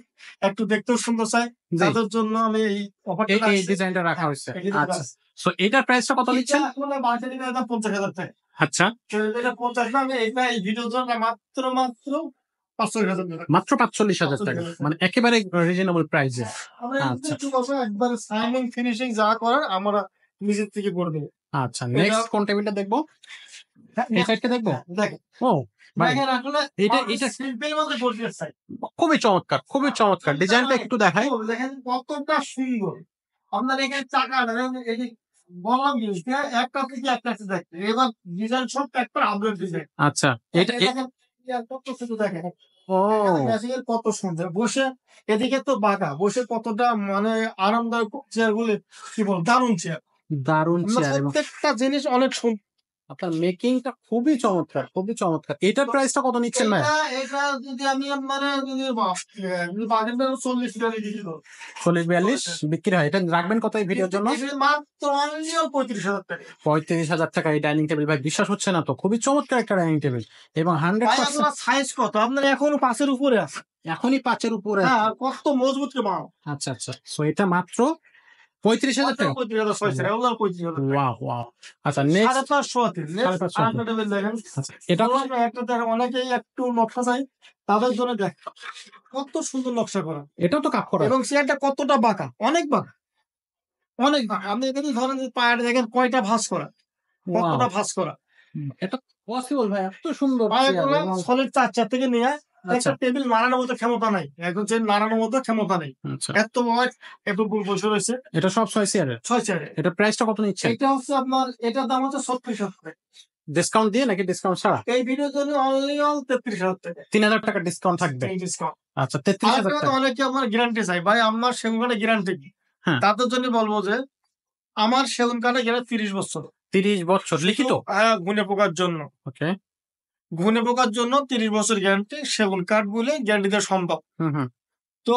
S1: একটু দেখতেও সুন্দর চাই।
S2: জি
S1: তাদের জন্য আমি এই অফারটা
S2: এই ডিজাইনটা রাখা হয়েছে।
S1: এই ডিজাইনটা
S2: আচ্ছা সো এটার প্রাইসটা কত দিচ্ছেন?
S1: আসলে মার্কেটিং এর দাম ৫০,০০০ টাকা।
S2: আচ্ছা
S1: তো এটা ৫০ না আমি এটা এই ভিডিওর জন্য মাত্র ৪৫,০০০ টাকা।
S2: মাত্র ৪৫,০০০ টাকা। মানে একেবারে রিজনেবল প্রাইসে।
S1: আমরা
S2: আচ্ছা
S1: একটু বলবো একবার সাইনিং ফিনিশিং যা করার আমরা নিজের থেকে করে দেবো।
S2: আচ্ছা নেক্সট কোন টেবিলটা দেখবো? এই সাইডটা দেখবো।
S1: দেখেন
S2: ও ভাই,
S1: দেখেন আসলে
S2: এটা
S1: সিম্পল মধ্যে গর্জিয়াস সাইজ।
S2: খুবই চমৎকার, খুবই চমৎকার। ডিজাইনটা একটু দেখাই।
S1: দেখেন কতটা সুন্দর। আপনার এখানে চাকাটা দেখেন, এই যে বললাম কি যে একটা থেকে একটা দেখতে। এবার ডিজাইন সব একটা আপডেট ডিজাইন।
S2: আচ্ছা, এটা
S1: দেখেন কত সুন্দর দেখেন।
S2: ও
S1: ম্যাচিং এর কত সুন্দর। বসে এদিকে তো বাঁকা, বসে কতটা মানে আরামদায়ক চেয়ার গুলি, কি বল দারুণ চেয়ার।
S2: দারুণ চেয়ার এবং
S1: প্রত্যেকটা জিনিস অনেক সুন্দর।
S2: আপনার মেকিংটা খুবই চমৎকার, খুবই চমৎকার। এটার প্রাইসটা কত নিচ্ছেন ভাই?
S1: এটা যদি আমি মানে যদি বাজেটটা 40 টাকা দিয়ে দিল।
S2: 40-42 বিক্রি হয়। এটা রাখবেন কত এই ভিডিওর জন্য?
S1: মাত্র অনলি 35,000 টাকা।
S2: 35,000 টাকা এই ডাইনিং টেবিল। ভাই বিশ্বাস হচ্ছে না তো, খুবই চমৎকার একটা ডাইনিং টেবিল এবং 100%
S1: সাইজ কত আপনার এখনো 5 এর উপরে আছে।
S2: এখনই 5 এর উপরে
S1: হ্যাঁ,
S2: আছে।
S1: আর কত মজবুত কে মাল।
S2: আচ্ছা আচ্ছা, সো এটা মাত্র 35,000 টাকা।
S1: 35,000 ওগুলো 35,000 টাকা।
S2: Wow wow. আচ্ছা নেক্সট
S1: 550 আছে।
S2: 550
S1: আরেকটা টেবিল দেখেন।
S2: আচ্ছা এটা
S1: একটা দেখেন, অনেকেই একটু নকশা চাই, তাদের জন্য দেখ কত সুন্দর নকশা করা।
S2: এটাও তো কাপ করা।
S1: এবং চেয়ারটা কতটা বাঁকা, অনেক বাঁকা, অনেক বাঁকা। আপনি এখানে ধরেন যে পায়ের দেখেন কয়টা ভাঁজ করা, কতটা ভাঁজ করা।
S2: এটা পসিবল ভাই, এত সুন্দর চেয়ার
S1: পায়েগুলো
S2: এবং
S1: সলিড 4 থেকে নিয়ে
S2: আচ্ছা
S1: একটা টেবিল নাড়ানোর মতো ক্ষমতা নাই, একজন চেয়ার নাড়ানোর মতো ক্ষমতা নেই।
S2: আচ্ছা,
S1: এত বয়স একটু বসে রয়েছে
S2: এটা সব 6 চেয়ারের।
S1: 6 চেয়ারে।
S2: এটা প্রাইসটা কত নিচ্ছেন?
S1: এটা হচ্ছে আপনার, এটার দাম হচ্ছে 36,000 টাকা।
S2: ডিসকাউন্ট দিয়ে নাকি ডিসকাউন্ট ছাড়া?
S1: এই ভিডিওর জন্য অনলি 33,000 টাকা
S2: 3000 টাকা ডিসকাউন্ট থাকবে।
S1: ডিসকাউন্ট।
S2: আচ্ছা 33,000
S1: আরেকটা
S2: টাকা।
S1: অনেকে আমার গ্যারান্টি চাই, ভাই আমার সেগুন কাঠে গ্যারান্টি কি?
S2: হ্যাঁ।
S1: তাদের জন্য বলবো যে আমার সেগুন কাঠে গ্যারান্টি 30 বছর
S2: 30 বছর লিখিত।
S1: হ্যাঁ, ঘুনে পোকার জন্য,
S2: ওকে।
S1: ঘুনে পোকার জন্য 30 বছর গ্যারান্টি। সেগুন কাঠ বলে গ্যারান্টি দেওয়া সম্ভব।
S2: হুম হুম।
S1: তো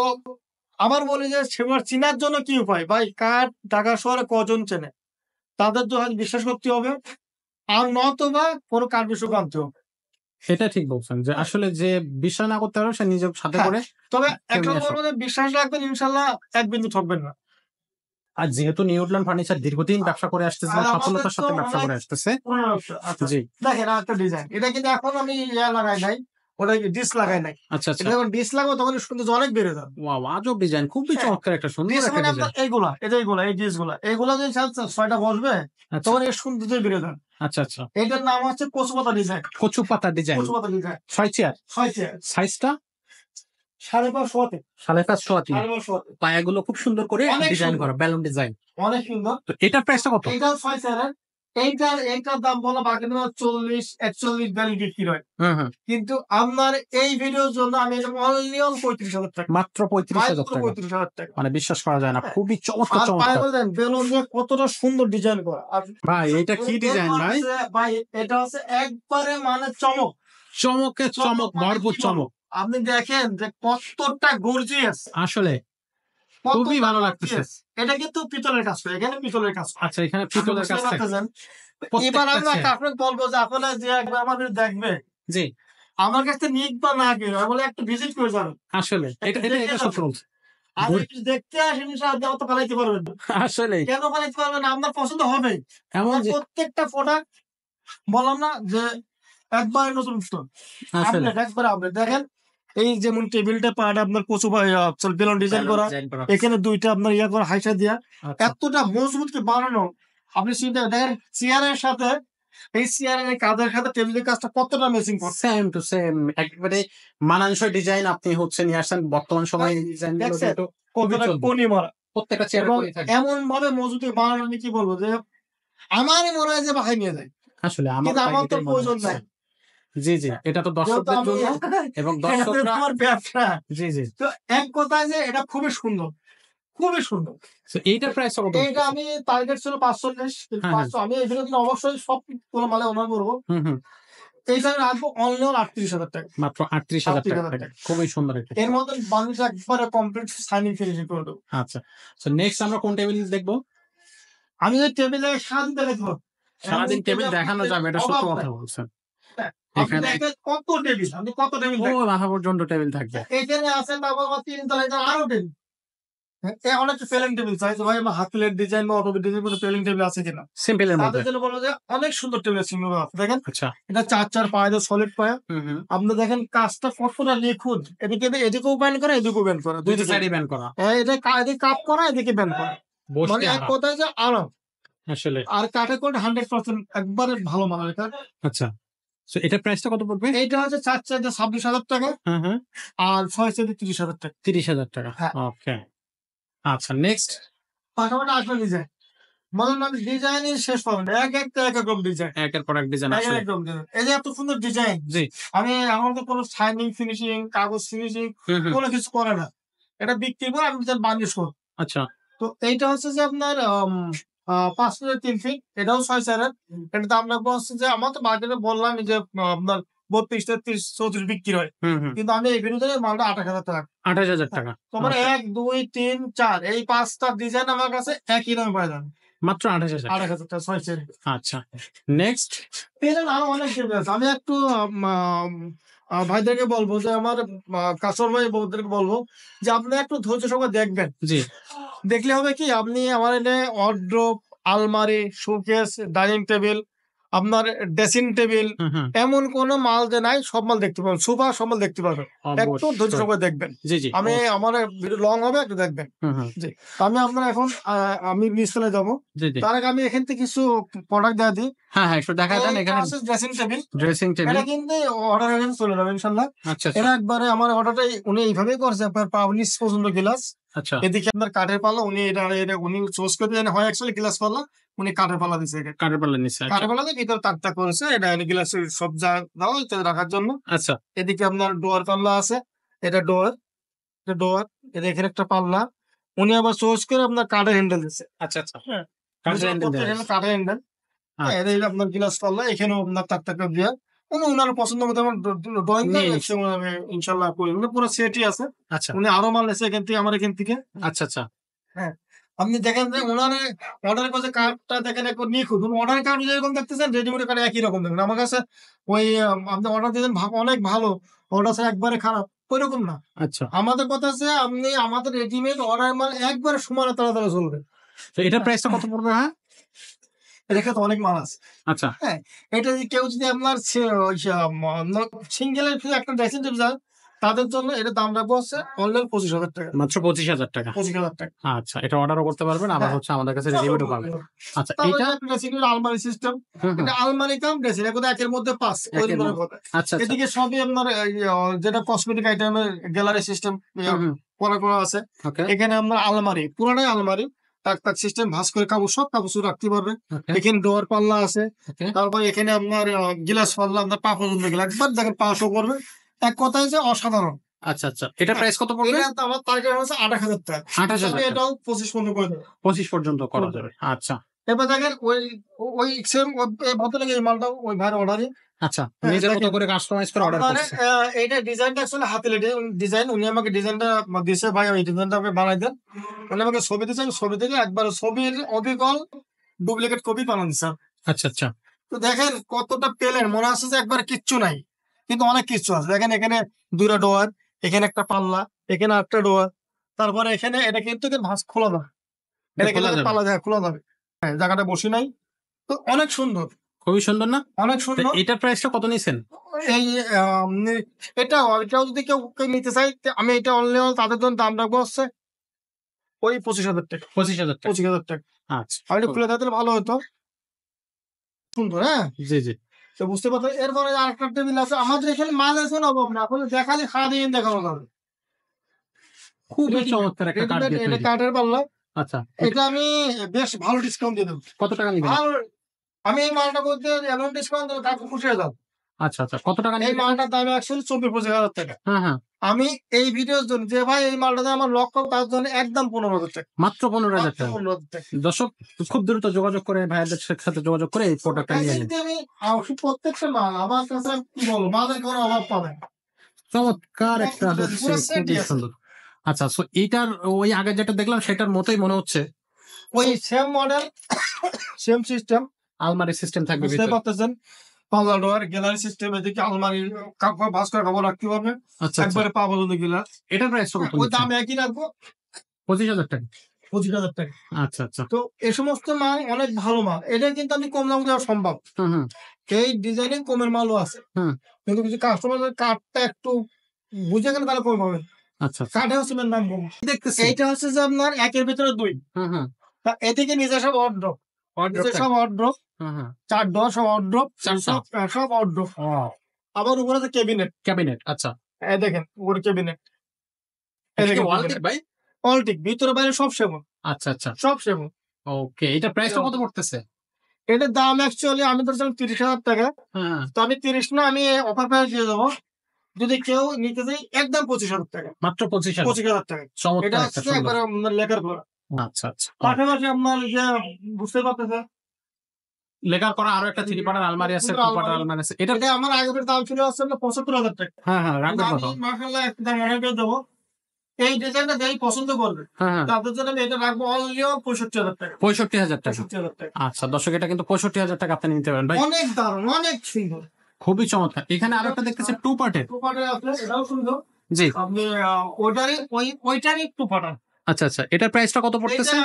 S1: আবার বলি যে সেগুন চেনার জন্য কি উপায়? ভাই কাঠ ঢাকা শহরে কজন চেনে? তাদের তো হয়তো বিশ্বাস করতে হবে, আর নয়তোবা কোনো কাঠ বিশেষজ্ঞ আনতে হবে।
S2: এটা ঠিক বলছেন যে আসলে যে বিশ্বাস না করতে পারবে সে নিজের সাথে
S1: হ্যাঁ,
S2: করে।
S1: তবে একটা
S2: নিয়ে আসো।
S1: বলবো যে বিশ্বাস রাখবেন, ইনশাল্লাহ এক বিন্দু ঠকবেন না।
S2: আর যেহেতু নিউ উডল্যান্ড ফার্নিচার দীর্ঘদিন ব্যবসা করে আসতেছে,
S1: আর আমাদের
S2: সফলতার সাথে
S1: তো
S2: ব্যবসা করে
S1: অনেক
S2: আসতেছে।
S1: আচ্ছা,
S2: জি
S1: দেখেন একটা ডিজাইন, এটা কিন্তু এখন আমি লাগাই নাই, ওটা ডিস লাগাই নাই।
S2: আচ্ছা আচ্ছা।
S1: এটা যখন ডিস লাগাবো তখন সৌন্দর্য অনেক বেড়ে যাবে।
S2: ওয়াও, আজব ডিজাইন, খুবই
S1: হ্যাঁ,
S2: চমৎকার একটা সুন্দর
S1: ডিস
S2: একটা
S1: মানে
S2: ডিজাইন।
S1: আপনার এইগুলা, এই যে এইগুলা, এই ডিসগুলা, এইগুলা যদি 6টা বসবে
S2: আচ্ছা
S1: তখন এর সৌন্দর্য বেড়ে যাবে।
S2: আচ্ছা আচ্ছা।
S1: এটার নাম হচ্ছে কচুপাতা ডিজাইন।
S2: কচু পাতা ডিজাইন।
S1: কচুপাতা ডিজাইন
S2: 6 চেয়ার।
S1: 6 চেয়ার
S2: সাইজটা
S1: 5.5 শোয়াতে
S2: 5.5 হাতি।
S1: 5.5 শোয়াতে
S2: পায়াগুলো খুব সুন্দর করে
S1: অনেক
S2: ডিজাইন
S1: সুন্দর।
S2: করা, ব্যালুন ডিজাইন।
S1: অনেক সুন্দর।
S2: তো এটার প্রাইসটা কত?
S1: এইটাও 6 চেয়ারের। এইটার দাম বলা বাকি, 40 41 ভ্যালু বিক্রি হয়।
S2: হুম হুম।
S1: কিন্তু আপনার এই ভিডিওর জন্য আমি এটা অনলি 35,000 টাকা।
S2: মাত্র 35,000
S1: মাত্র
S2: টাকা।
S1: 35,000 টাকা।
S2: মানে বিশ্বাস করা যায় না, খুবই চমৎকার
S1: আর
S2: চমৎকার।
S1: পায়ে বলতেন বেলুন দিয়ে কতটা সুন্দর ডিজাইন করা। আর
S2: ভাই এটা কি ডিজাইন ভাই?
S1: ভাই এটা হচ্ছে একবারে মানে চমক।
S2: চমকে চমক,
S1: মানে
S2: ভরপুর
S1: কি বলবো?
S2: চমক।
S1: আপনি দেখেন যে কতটা গর্জিয়াস,
S2: আসলে খুবই ভালো লাগতেছে।
S1: এটা কিন্তু পিতলের কাজ করে, এখানে পিতলের কাজ করে।
S2: আচ্ছা এখানে পিতলের কাছ থেকে
S1: এবার
S2: প্রত্যেকটা
S1: আমরা
S2: চেয়ার।
S1: আপনাকে বলবো যে আপনারা যে একবার আমাদের দেখবে,
S2: জি
S1: আমার কাছে নিক বা না কিনে বলে একটা ভিজিট করে যাবেন।
S2: আসলে এটা এটা এটা সত্য বলছে।
S1: আর একটু দেখতে আসেন, ইনশাআল্লাহ তো পালাইতে পারবেন না।
S2: আসলে
S1: কেন পালাইতে পারবেন না? আপনার পছন্দ হবে।
S2: এমন
S1: আমার
S2: যে
S1: প্রত্যেকটা প্রোডাক্ট বললাম না যে একবারে নতুন স্টোন।
S2: আসলে
S1: আপডেট, একবারে আপডেট। দেখেন এই যেমন টেবিলটা পাটা আপনার কচু বেলুন ডিজাইন করা, এখানে দুইটা আপনার ইয়া করা হাইসা দিয়া,
S2: আচ্ছা
S1: এতটা মজবুত করে বানানো। আপনি চিন্তা দেখেন চেয়ারের সাথে, এই চেয়ারের কাঁধের সাথে টেবিলের কাজটা কতটা ম্যাচিং করছে।
S2: সেম টু সেম, একেবারে মানানসই ডিজাইন আপনি হচ্ছে নিয়ে আসছেন। বর্তমান সময়ে এই ডিজাইন গুলো
S1: দেখছেন
S2: কিন্তু খুবই
S1: কতটা
S2: চলবে।
S1: কোনি মারা,
S2: প্রত্যেকটা চেয়ারে
S1: এবং
S2: করে থাকে।
S1: এমন ভাবে মজবুত করে বানানো, আমি কি বলবো যে আমারই মনে হয় যে বাসায় নিয়ে যায়,
S2: আসলে আমার
S1: কিন্তু
S2: তাই
S1: আমার তো
S2: এটাই মনে
S1: প্রয়োজন
S2: হচ্ছে।
S1: নাই।
S2: জি জি, এটা তো
S1: যেহেতু
S2: দর্শকদের
S1: আমি
S2: জন্য এবং দর্শকরা।
S1: আমার ব্যবসা,
S2: জি জি।
S1: তো এক কথায় যে এটা খুবই সুন্দর, খুবই সুন্দর।
S2: তো এইটার প্রাইস কত?
S1: এইটা আমি টার্গেট ছিল 45, কিন্তু
S2: হ্যাঁ, হ্যাঁ।
S1: 500 আমি এই ভিডিওতে অবশ্যই সব কোনো মালে অনার করবো।
S2: হুম হুম।
S1: এইটা আমি রাখবো অনলি 38,000 টাকা।
S2: মাত্র 38,000 টাকা
S1: 38,000
S2: থেকে।
S1: টাকা।
S2: খুবই সুন্দর একটা।
S1: এর মধ্যে বাংলাদেশ একবারে কমপ্লিট সাইনিং ফিনিশিং করে দেবো।
S2: আচ্ছা। সো নেক্সট আমরা কোন টেবিল দেখবো?
S1: আমি যে টেবিলে সারাদিন দেখবো,
S2: সারাদিন টেবিল দেখানো যাবে, এটা সত্য
S1: অভাব
S2: কথা
S1: নাই।
S2: বলছেন।
S1: আপনি
S2: এখানে
S1: দেখেন কত টেবিল, আপনি কত টেবিল
S2: ও
S1: দেখেন।
S2: মাথা পর্যন্ত টেবিল থাকবে।
S1: এখানে আছে, তারপর আবার 3 তলায় আরো টেবিল। অনেক প্লেন টেবিল চাইছে ভাই, আমার হাত প্লেট ডিজাইন বা অটো ডিজাইন কোনো প্লেন টেবিল আছে কিনা।
S2: সিম্পল এর মধ্যে।
S1: তাদের জন্য বলবো যে অনেক সুন্দর টেবিল আছে দেখেন।
S2: আচ্ছা।
S1: এটা 4 পায়া দিয়ে সলিড পায়া।
S2: হুম হুম।
S1: আপনি দেখেন কাজটা কতটা নিখুঁত। এদিকেও ব্যান্ড করা, এদিকেও ব্যান্ড করা,
S2: দুই সাইডে ব্যান্ড করা।
S1: এটা এদিকে কাপ করা, এদিকে ব্যান্ড করা।
S2: বসতে
S1: মানে এক
S2: আরাম।
S1: কথায় যে আরাম।
S2: আসলে
S1: আর কাঠের কোয়ালিটি 100% একবারে ভালো মানের কাঠ।
S2: আচ্ছা, সো এটার প্রাইসটা কত পড়বে?
S1: এইটা হচ্ছে 4 চাইতে 26,000 টাকা
S2: হ্যাঁ, হ্যাঁ,
S1: আর 6 চাইতে 30,000 টাকা।
S2: 30,000 টাকা।
S1: হ্যাঁ।
S2: ওকে, আচ্ছা নেক্সট।
S1: পাশাপাশি আসবে ডিজাইন। মনে করেন ডিজাইনই শেষ পাবেন না। এক এক রকম ডিজাইন।
S2: একের পর এক ডিজাইন
S1: এক
S2: আসলে।
S1: এক রকম ডিজাইন। এই যে এত সুন্দর ডিজাইন।
S2: জি।
S1: আমি আমার তো কোনো শাইনিং ফিনিশিং, কাগজ ফিনিশিং
S2: হুম, হুম।
S1: কোনো কিছু করে না। এটা বিক্রির পর আমি জাস্ট বার্নিশ করব।
S2: আচ্ছা,
S1: তো এইটা হচ্ছে যে আপনার ৫ ফিটের ৩ ফিট। এটাও ৬ চারের। এটার দাম রাখবো হচ্ছে যে আমার তো মার্কেটে বললামই যে আপনার ৩২, ৩৩, ৩৪ বিক্রি হয়।
S2: হুম, হুম।
S1: কিন্তু আমি এই ভিডিওতে মালটা ২৮,০০০ টাকা।
S2: ২৮,০০০ টাকা।
S1: তো মানে
S2: আচ্ছা,
S1: ১, ২, ৩, ৪ এই ৫ টা ডিজাইন আমার কাছে একই দামে পাওয়া যাবে।
S2: মাত্র ২৮,০০০ টাকা।
S1: ২৮,০০০ টাকা ৬ চেন।
S2: আচ্ছা, নেক্সট।
S1: এখানে আরো অনেক ডিজাইন আছে। আমি একটু ভাইদেরকে বলবো যে আমার কাস্টমার ভাই বউদেরকে বলবো যে আপনি একটু ধৈর্য সহকারে দেখবেন।
S2: জি।
S1: দেখলে হবে কি আপনি আমার এনে ওয়ারড্রোব, আলমারি, শোকেস, ডাইনিং টেবিল, আপনার ড্রেসিং টেবিল
S2: হুম, হুম।
S1: এমন কোন মাল যে নাই সব মাল দেখতে পাবেন। সোফা সব মাল দেখতে পাবেন। একটু ধৈর্য
S2: অবশ্যই।
S1: সহকারে দেখবেন।
S2: জি, জি।
S1: আমি
S2: অবশ্যই।
S1: আমার ভিডিও লং হবে একটু দেখবেন।
S2: হুম, হুম।
S1: জি। তো আমি আপনার এখন আমি নিচতলায় যাবো।
S2: জি, জি।
S1: তার আগে আমি এখান থেকে কিছু প্রোডাক্ট দেয়া দিই।
S2: হ্যাঁ, হ্যাঁ, একটু দেখায় দেন
S1: এটা
S2: এখানে।
S1: হচ্ছে ড্রেসিং টেবিল।
S2: Dressing table.
S1: এটা কিন্তু অর্ডার হয়ে গেলে চলে যাবে ইনশাআল্লাহ।
S2: আচ্ছা, আচ্ছা,
S1: এটা একবারে আমার অর্ডারটাই উনি এইভাবেই করছে আপনার নিচ পর্যন্ত গ্লাস।
S2: আচ্ছা।
S1: এদিকে আপনার কাঠের পাল্লা উনি এটা উনি চুজ করে দেন হয় অ্যাকচুয়ালি গ্লাস পাল্লা উনি কাঠের পাল্লা দিছে এটা।
S2: কাঠের পাল্লা নিচে। আচ্ছা,
S1: কাঠের পাল্লা দিয়ে ভিতরে তাকটা করেছে এটা গ্লাসের সব যা দাও এটা রাখার জন্য।
S2: আচ্ছা,
S1: এদিকে আপনার ডোয়ার পাল্লা আছে। এটা ডোয়ার, এটা ডোয়ার। এখানে একটা পাল্লা। উনি আবার চুজ করে আপনার কাঠের হ্যান্ডেল দিছে।
S2: আচ্ছা, আচ্ছা।
S1: হ্যাঁ।
S2: কাঠের হ্যান্ডেল দেওয়া আছে।
S1: কাঠের হ্যান্ডেল। হ্যাঁ,
S2: আচ্ছা।
S1: এটা হলো আপনার গ্লাস পাল্লা। এখানেও আপনার তাকটাকা দেয়া। উনার পছন্দ মতো আমার ড্রয়িং
S2: নিয়ে
S1: করে
S2: নিচ্ছে।
S1: আমি ইনশাআল্লাহ করে দেব। পুরো সেটই আছে।
S2: আচ্ছা,
S1: উনি আরো মাল নিছে এখান থেকে আমার এখান থেকে।
S2: আচ্ছা, আচ্ছা।
S1: হ্যাঁ। আপনি দেখেন যে উনার অর্ডার করছে কার্ডটা দেখেন একবার নিখুঁত। অর্ডার কার্ড যেরকম দেখতেছেন রেডিমেড কার্ড একই রকম দেখবেন। আমার কাছে ওই আপনি অর্ডার দিয়েছেন অনেক ভালো। অর্ডার ছাড়া একবারে খারাপ। ঐরকম না।
S2: আচ্ছা।
S1: আমাদের কথা হচ্ছে আপনি আমাদের রেডিমেড অর্ডার মাল একবারে সমানে তাড়াতাড়ি চলবে।
S2: তো এটার প্রাইসটা কত পড়বে? হ্যাঁ?
S1: এটার তো অনেক মাল আছে।
S2: আচ্ছা,
S1: হ্যাঁ, এটা যদি কেউ যদি আপনার সিঙ্গেলের একটা ড্রেসিং টেবিল চান, তাদের জন্য এটার দাম রাখবো হচ্ছে অনলাইন ২৫,০০০ টাকা।
S2: মাত্র ২৫,০০০ টাকা।
S1: ২৫,০০০ টাকা।
S2: আচ্ছা, এটা অর্ডারও করতে পারবেন আবার
S1: হ্যাঁ।
S2: হচ্ছে আমাদের কাছে রেডিমেডও পাবেন। আচ্ছা,
S1: তারপরে
S2: এইটা?
S1: একটা ড্রেসিং টেবিল আলমারি সিস্টেম।
S2: হুম, হুম।
S1: এটা আলমারি কাম ড্রেসিং এর কথা একের মধ্যে ৫ ওই
S2: একের
S1: ধরনের
S2: মধ্যে।
S1: কথা।
S2: আচ্ছা, আচ্ছা।
S1: এদিকে সবই আপনার যেটা কসমেটিক আইটেমের গ্যালারি সিস্টেম
S2: হুম, হুম।
S1: করা আছে।
S2: ওকে,
S1: এখানে আপনার আলমারি, পুরাটাই আলমারি। তাক সিস্টেম ভাঁজ করে কাপড় সব কাপড় রাখতে পারবে।
S2: ওকে,
S1: এখানে ডোর পাল্লা আছে।
S2: ওকে।
S1: তারপর এখানে আপনার গ্লাস পাল্লা আপনার পা পর্যন্ত গেলে একবার দেখেন পা শো করবে। এক কথায় যে অসাধারণ।
S2: আচ্ছা, আচ্ছা। এটার প্রাইস কত পড়বে?
S1: এটা তো আমার টার্গেট হচ্ছে ২৮,০০০ টাকা।
S2: ২৮,০০০
S1: আমি
S2: টাকা।
S1: এটাও ২৫ পর্যন্ত করে দেবো।
S2: ২৫ পর্যন্ত করা যাবে। আচ্ছা,
S1: এবার দেখেন ওই সেম ভদ্রলোক এই মালটাও ওই ভাইয়ের অর্ডারই।
S2: আচ্ছা।
S1: হ্যাঁ,
S2: নিজের মতো
S1: দেখেন।
S2: করে কাস্টমাইজ করে অর্ডার
S1: আপনার
S2: করছে।
S1: এইটা ডিজাইনটা আসলে হাতে ডিজাইন উনি আমাকে ডিজাইনটা দিছে ভাই এই ডিজাইনটা আপনি বানাই দেন। উনি আমাকে ছবি দিয়েছে আমি ছবি থেকে একবার ছবির অবিকল ডুপ্লিকেট কপি বানান স্যার।
S2: আচ্ছা, আচ্ছা।
S1: তো দেখেন কতটা পেলেন মনে হচ্ছে যে একবার কিচ্ছু নাই কিন্তু অনেক কিছু আছে দেখেন এখানে দুইটা ডোয়ার এখানে একটা পাল্লা এখানে একটা ডোয়ার তারপরে এখানে এটা কিন্তু ভাঁজ খোলা যাবে
S2: এটা
S1: এটা কিন্তু
S2: খোলা যাবে।
S1: পাল্লা যায় খোলা যাবে হ্যাঁ জায়গাটা বসি নাই তো অনেক সুন্দর
S2: খুবই সুন্দর না?
S1: অনেক
S2: তো
S1: সুন্দর
S2: এটার প্রাইসটা কত নিছেন?
S1: এই এটাও যদি কেউ নিতে চাই আমি এটা অনলি তাদের জন্য দাম রাখবো হচ্ছে ওই ২৫,০০০ টাকা
S2: ২৫,০০০ টাকা।
S1: ২৫,০০০ টাকা
S2: আচ্ছা।
S1: আমি একটু খুলে দিলে ভালো হতো সুন্দর হ্যাঁ
S2: জি, জি।
S1: তো বুঝতে পারছো এরপরে আরেকটা টেবিল আছে আমাদের এখানে মাল আছে না অভাব না এখন দেখালে সারাদিন দেখানো যাবে
S2: খুবই চমৎকার একটা কাঠ
S1: রেডিমেড
S2: দিয়ে
S1: এটা
S2: তৈরি।
S1: কাঠের পাল্লা
S2: আচ্ছা।
S1: এটা আমি বেশ ভালো ডিসকাউন্ট দিয়ে দেবো
S2: কত টাকা নিবেন?
S1: ভালো আমি এই মালটা বলতে এমন ডিসকাউন্ট দেবো কাকু খুশি হয়ে যাও
S2: আচ্ছা, আচ্ছা। কত টাকা
S1: এই
S2: নিবেন?
S1: মালটার দাম অ্যাকচুয়ালি ২৪-২৫,০০০ টাকা
S2: হ্যাঁ, হ্যাঁ।
S1: আমি এই ভিডিওর জন্য যে ভাই এই মালটা দাম আমার লক্ষ্য তার জন্য একদম ১৫,০০০ টাকা
S2: মাত্র ১৫,০০০
S1: মাত্র
S2: টাকা।
S1: ১৫,০০০ টাকা
S2: দর্শক খুব দ্রুত যোগাযোগ করে ভাইয়াদের সাথে যোগাযোগ করে এই প্রোডাক্টটা নিয়ে নিন।
S1: আমি প্রত্যেকটা মাল আমার কাছে কি বলবো মালের কোনো অভাব পাবে না
S2: চমৎকার একটা হচ্ছে
S1: পুরো সেটই
S2: খুবই
S1: আছে
S2: সুন্দর। আচ্ছা, সো এইটার ওই আগে যেটা দেখলাম সেটার মতোই মনে হচ্ছে।
S1: ওই সেম মডেল সেম সিস্টেম
S2: আলমারি সিস্টেম থাকবে
S1: বুঝতে
S2: ভিতরে।
S1: পারতেছেন পাল্লা ডোয়ার গ্যালারি সিস্টেম এদিকে আলমারি কাপড় ভাঁজ করে কাপড় রাখতে পারবে
S2: আচ্ছা, আচ্ছা।
S1: একবারে পা পর্যন্ত গিলাস
S2: এটার প্রাইস কত
S1: ওই
S2: নিচ্ছেন?
S1: দাম একই রাখবো
S2: ২৫,০০০ টাকা।
S1: ২৫,০০০ টাকা
S2: আচ্ছা, আচ্ছা।
S1: তো এই সমস্ত মাল অনেক ভালো মাল এটা কিন্তু আপনি কম দাম দেওয়া সম্ভব
S2: হুম, হুম,
S1: এই ডিজাইনিং কমের মালও আছে
S2: হুম।
S1: কিন্তু কিছু কাস্টমার কাঠটা একটু বুঝে গেলে তারা কম পাবেন
S2: আচ্ছা, আচ্ছা।
S1: কাঠে হচ্ছে মেন দাম কম
S2: দেখতেছি।
S1: এইটা হচ্ছে যে আপনার একের ভিতরে দুই
S2: হুম, হুম।
S1: তা এদিকে নিজস্ব ওয়ার্ড্রপ সব অড্রপ,
S2: হ্যাঁ হ্যাঁ
S1: 4 ডোর সব অড্রপ,
S2: চারটা।
S1: সব অড্রপ। আবার উপরে আছে ক্যাবিনেট।
S2: ক্যাবিনেট আচ্ছা।
S1: এই দেখেন উপরে ক্যাবিনেট। এই
S2: এটা কি
S1: দেখেন
S2: ওয়ালটেক ভাই?
S1: অলটিক ভিতরে বাইরে সব সেগুন,
S2: আচ্ছা আচ্ছা।
S1: সব সেগুন।
S2: ওকে, এটা প্রাইসটা কত পড়তেছে?
S1: এটার দাম অ্যাকচুয়ালি আমি ধরছিলাম 30,000 টাকা।
S2: হ্যাঁ
S1: তো আমি 30 না, আমি অফার প্রাইস দিয়ে দেবো। যদি কেউ নিতে চাই একদম 25,000 টাকা।
S2: মাত্র 25,000।
S1: 25,000 টাকা। এটা
S2: চমৎকার একটা
S1: হচ্ছে
S2: সুন্দর।
S1: একবারে আপনার লেকার করা।
S2: আচ্ছা আচ্ছা।
S1: পাশাপাশি আপনার যে বুঝতে পারতেছেন,
S2: লেকার করা আরো একটা 3 পার্টের আলমারি আছে, 2 পার্টের আলমারি আছে। এটা
S1: এটা আমার আগের দাম ছিল হচ্ছে আপনার 75,000 টাকা।
S2: হ্যাঁ হ্যাঁ
S1: কিন্তু
S2: রাখবেন কত?
S1: আমি মাশাআল্লাহ একটা দাম অনেক দেবো। এই ডিজাইনটা যেই পছন্দ করবে
S2: হ্যাঁ হ্যাঁ
S1: তাদের জন্য আমি এটা রাখবো অনলি 65,000 টাকা।
S2: 65,000 টাকা।
S1: 65,000 টাকা।
S2: আচ্ছা দর্শক, এটা কিন্তু 65,000 টাকা আপনি নিতে পারেন ভাই।
S1: অনেক দারুণ, অনেক সুন্দর।
S2: খুবই চমৎকার। এখানে আরো একটা দেখতেছি 2 পার্টের।
S1: টুপাটা আছে, এটাও সুন্দর।
S2: জি
S1: আপনি ওইটারই টুপাটা।
S2: আচ্ছা আচ্ছা, এটার প্রাইসটা কত পড়তেছে?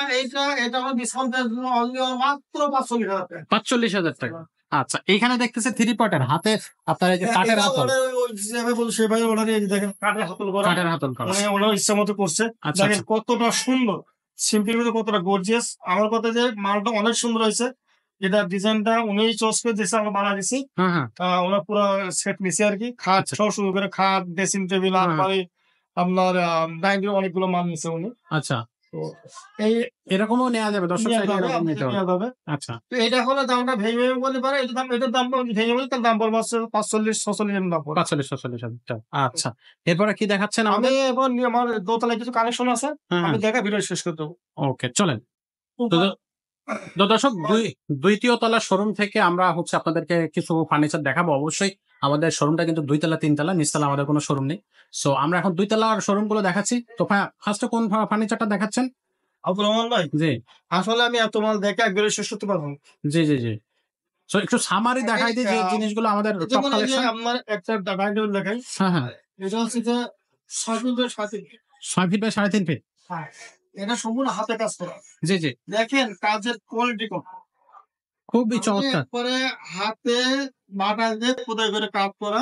S1: এটা আমার ডিসকাউন্টের জন্য অনলি মাত্র 45,000 টাকা।
S2: 45,000 টাকা। আচ্ছা, এখানে দেখতেছে 3 পার্টের হাতে আপনার এই যে কাঠের
S1: এটা
S2: হাতল।
S1: ওই যেভাবে বলছে সেভাবে ওনার এই যে দেখেন কাঠের হাতল করা।
S2: কাঠের হাতল করা।
S1: মানে ওনার ইচ্ছা মতো করছে।
S2: আচ্ছা
S1: দেখেন
S2: আচ্ছা।
S1: কতটা সুন্দর, সিম্পল মধ্যে কতটা গর্জিয়াস। আমার কথা যে মালটা অনেক সুন্দর হয়েছে। এটা ডিজাইনটা উনি চয়েস করে দিয়েছে, আমরা বানা দিছি।
S2: হ্যাঁ হ্যাঁ
S1: ওনার পুরো সেট নিছে আর কি। খাট
S2: আচ্ছা।
S1: সহ শুরু করে খাট, ড্রেসিং টেবিল,
S2: হ্যাঁ, হ্যাঁ।
S1: আলমারি, আপনার ডাইনিং অনেকগুলো মাল নিছে উনি।
S2: আচ্ছা,
S1: তো এই
S2: এরকমও নেওয়া যাবে দর্শক
S1: নেওয়া
S2: চাইলে
S1: যাবে,
S2: এরকম
S1: আপনাকে
S2: নিতে পারবে।
S1: নেওয়া যাবে।
S2: আচ্ছা
S1: তো এটা হলে দামটা ভেঙে ভেঙে বলতে পারে, এটার দাম ভেঙে বলে তার দাম পড়বে হচ্ছে 45-46 এর দাম পড়বে।
S2: 45-46,000 টাকা। আচ্ছা, এরপরে কি দেখাচ্ছেন
S1: আমি
S2: আমাদের?
S1: এবার আমার দোতলায় কিছু কালেকশন আছে,
S2: হ্যাঁ
S1: আমি
S2: হ্যাঁ
S1: দেখা ভিডিও শেষ করে দেবো।
S2: ওকে চলেন। তো তো দর্শক, দ্বিতীয় তলার শোরুম থেকে আমরা হচ্ছে আপনাদেরকে কিছু ফার্নিচার দেখাবো। অবশ্যই আমাদের শোরুমটা কিন্তু 2 তলা 3 তলা, নিচতলা আমাদের কোনো শোরুম নেই। সো আমরা এখন 2 তলার শোরুম গুলো দেখাচ্ছি। তো ফার্স্টে কোন ফার্নিচারটা দেখাচ্ছেন?
S1: আব্দুল রহমান ভাই,
S2: জি
S1: আসলে আমি এত মাল দেখে একবারে শেষ করতে পারবো না।
S2: জি জি জি। সো একটু সামারি দেখাই দিই যে
S1: আহ,
S2: জিনিসগুলো আমাদের টপ
S1: যেমন এই যে
S2: কালেকশন।
S1: আপনার একটা ডাইনিং টেবিল দেখাই,
S2: হ্যাঁ হ্যাঁ
S1: এটা হচ্ছে যে 6 ফিট
S2: 6 ফিট বাই 3.5 ফিট।
S1: হ্যাঁ, এটা সম্পূর্ণ হাতে কাজ করা।
S2: জি জি,
S1: দেখেন কাজের কোয়ালিটি কত।
S2: খুবই
S1: আমি
S2: চমৎকার।
S1: একবারে হাতে বাটা দিয়ে খোদাই করে কাজ করা,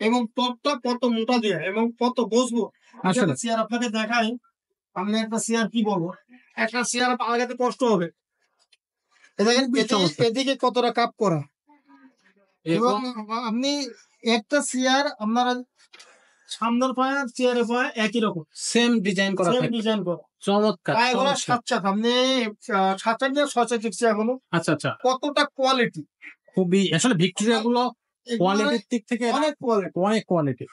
S1: এবং টপটা কত মোটা দিয়ে এবং কত বসবো।
S2: আসলে
S1: চেয়ার আপনাকে দেখাই, আমি একটা চেয়ার কি বলবো, একটা চেয়ার আগাতে কষ্ট হবে। এ দেখেন
S2: খুবই চমৎকার।
S1: এদিকে কতটা কাপ করা, এবং
S2: এবং
S1: আপনি একটা চেয়ার আপনার সামনের পায়া চেয়ারের পায়া একই রকম
S2: সেম ডিজাইন করা
S1: সেম
S2: থাকে।
S1: ডিজাইন করা।
S2: চমৎকার
S1: পায়াগুলো
S2: চমৎকার।
S1: 7 চাক, আপনি 7 চাক দিয়ে 6 চাক দেখছি এখনো।
S2: আচ্ছা আচ্ছা,
S1: কতটা কোয়ালিটি,
S2: খুবই আসলে ভিক্টোরিয়া গুলো কোয়ালিটির দিক থেকে
S1: অনেক কোয়ালিটি।
S2: অনেক কোয়ালিটি।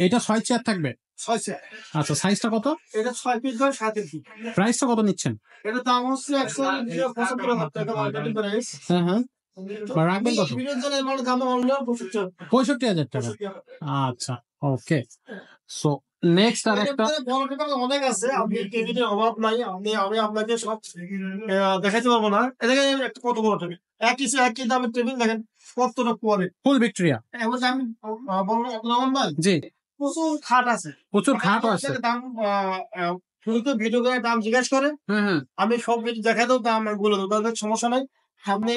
S2: এটা 6 চেয়ার থাকবে।
S1: 6 চাক,
S2: আচ্ছা, সাইজটা কত?
S1: এটা 6 ফিট বাই 7 ফিট।
S2: প্রাইসটা কত নিচ্ছেন?
S1: এটা দাম হচ্ছে 175,000 টাকা মার্কেটিং প্রাইস।
S2: হ্যাঁ হ্যাঁ রাখবেন কত?
S1: ভিডিওর জন্য এই মালের দাম অনলি 65,000
S2: 65,000 টাকা। আচ্ছা ওকে। সো নেক্সট আর একটা
S1: বড় টেবিল অনেক আছে, আপনি টেবিলের অভাব নাই। আমি আপনাকে সব দেখাতে পারবো না। এটাকে একটা কত বড় টেবিল, একই দামের টেবিল, দেখেন কতটা কোয়ালিটি।
S2: ফুল ভিক্টোরিয়া।
S1: এবং আমি বলবো রহমান ভাই,
S2: জি,
S1: প্রচুর খাট আছে,
S2: প্রচুর খাটও আছে।
S1: আপনাকে দাম শুধু তো ভিডিও করে দাম জিজ্ঞেস করে,
S2: হ্যাঁ হ্যাঁ
S1: আমি সব কিছু দেখা দেবো, দাম বলে দেবো, তাদের সমস্যা নাই। আপনি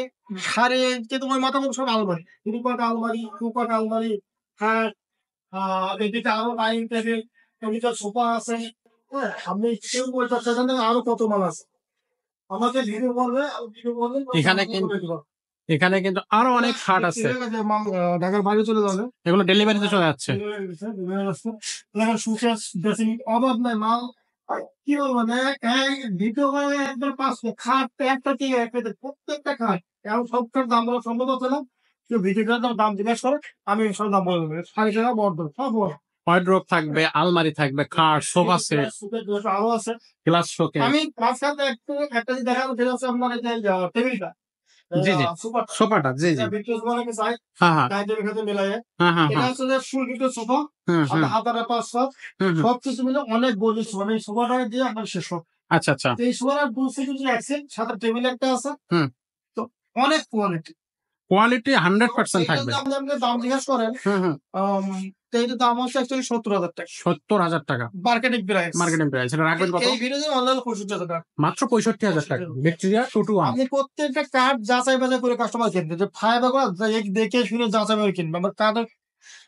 S1: সাড়ে কিন্তু ওই মাথা মতো সব আলমারি, 3 পাট আলমারি, 2 পাট আলমারি, খাট, এদিকে আরো ডাইনিং টেবিল, এদিকে সোফা আছে। হ্যাঁ, আপনি কেউ বলতে চাচ্ছেন না, আরো কত মাল আছে। আমাকে ভিডিও করবে, ভিডিও করবে,
S2: এখানে এখানে কিন্তু আরো অনেক খাট আছে।
S1: মাল ঢাকার বাইরে চলে যাবে।
S2: এগুলো ডেলিভারিতে চলে যাচ্ছে।
S1: দেখেন সুখের ড্রেসিং অভাব নাই মাল। কি বলবো না, ভিডিও করে একবার 5 খাট একটা কি প্রত্যেকটা খাট, এবং সবটার দাম বলা সম্ভব হচ্ছে না। কেউ ভিডিওটার দাম জিজ্ঞেস করে, আমি সব দাম বলে দেবো, 5,500 বড় সব বড়।
S2: ওয়ার্ড্রোব থাকবে, আলমারি থাকবে, খাট, সোফা সেট,
S1: সুখের ড্রেস আরো আছে।
S2: Glass showcase.
S1: আমি মাঝখানে একটা জিনিস দেখাবো, সেটা হচ্ছে আপনার এই যে টেবিলটা,
S2: জি জি,
S1: সুপার
S2: সোফাটা। জি জি,
S1: ভিডিও বানাতে চাই,
S2: হ্যাঁ হ্যাঁ
S1: ডাইনিং টেবিলের সাথে মিলায়ে।
S2: হ্যাঁ হ্যাঁ
S1: এটা
S2: হ্যাঁ
S1: হচ্ছে যে ফুল ভিডিও সোফা,
S2: হুম হুম
S1: হাতারা 500,
S2: হুম হুম।
S1: সবকিছু মিলে অনেক গর্জিয়াস সোফা। এই সোফাটা দিয়ে আপনার শেষ হবে।
S2: আচ্ছা আচ্ছা
S1: তো এই সোফার 2 সিট যদি একসেন, সাথে টেবিল একটা আছে।
S2: হুম।
S1: তো অনেক কোয়ালিটি।
S2: কোয়ালিটি 100% থাকবে।
S1: আপনি আমাকে দাম জিজ্ঞেস করেন,
S2: হুম হুম।
S1: তো এটার দাম হচ্ছে অ্যাকচুয়ালি 70,000 টাকা
S2: 70,000 টাকা
S1: মার্কেটিং প্রাইস।
S2: Marketing price. এটা রাখবেন কত?
S1: এই ভিডিওতে অনলাইন 65,000 টাকা।
S2: মাত্র 65,000 টাকা। ভিক্টোরিয়া 221।
S1: আপনি প্রত্যেকটা কার্ড যাচাই বাছাই করে কাস্টমার কিনবে, যে ফাইবার দেখে শুনে যাচাই করে কিনবে। আমার কার্ডের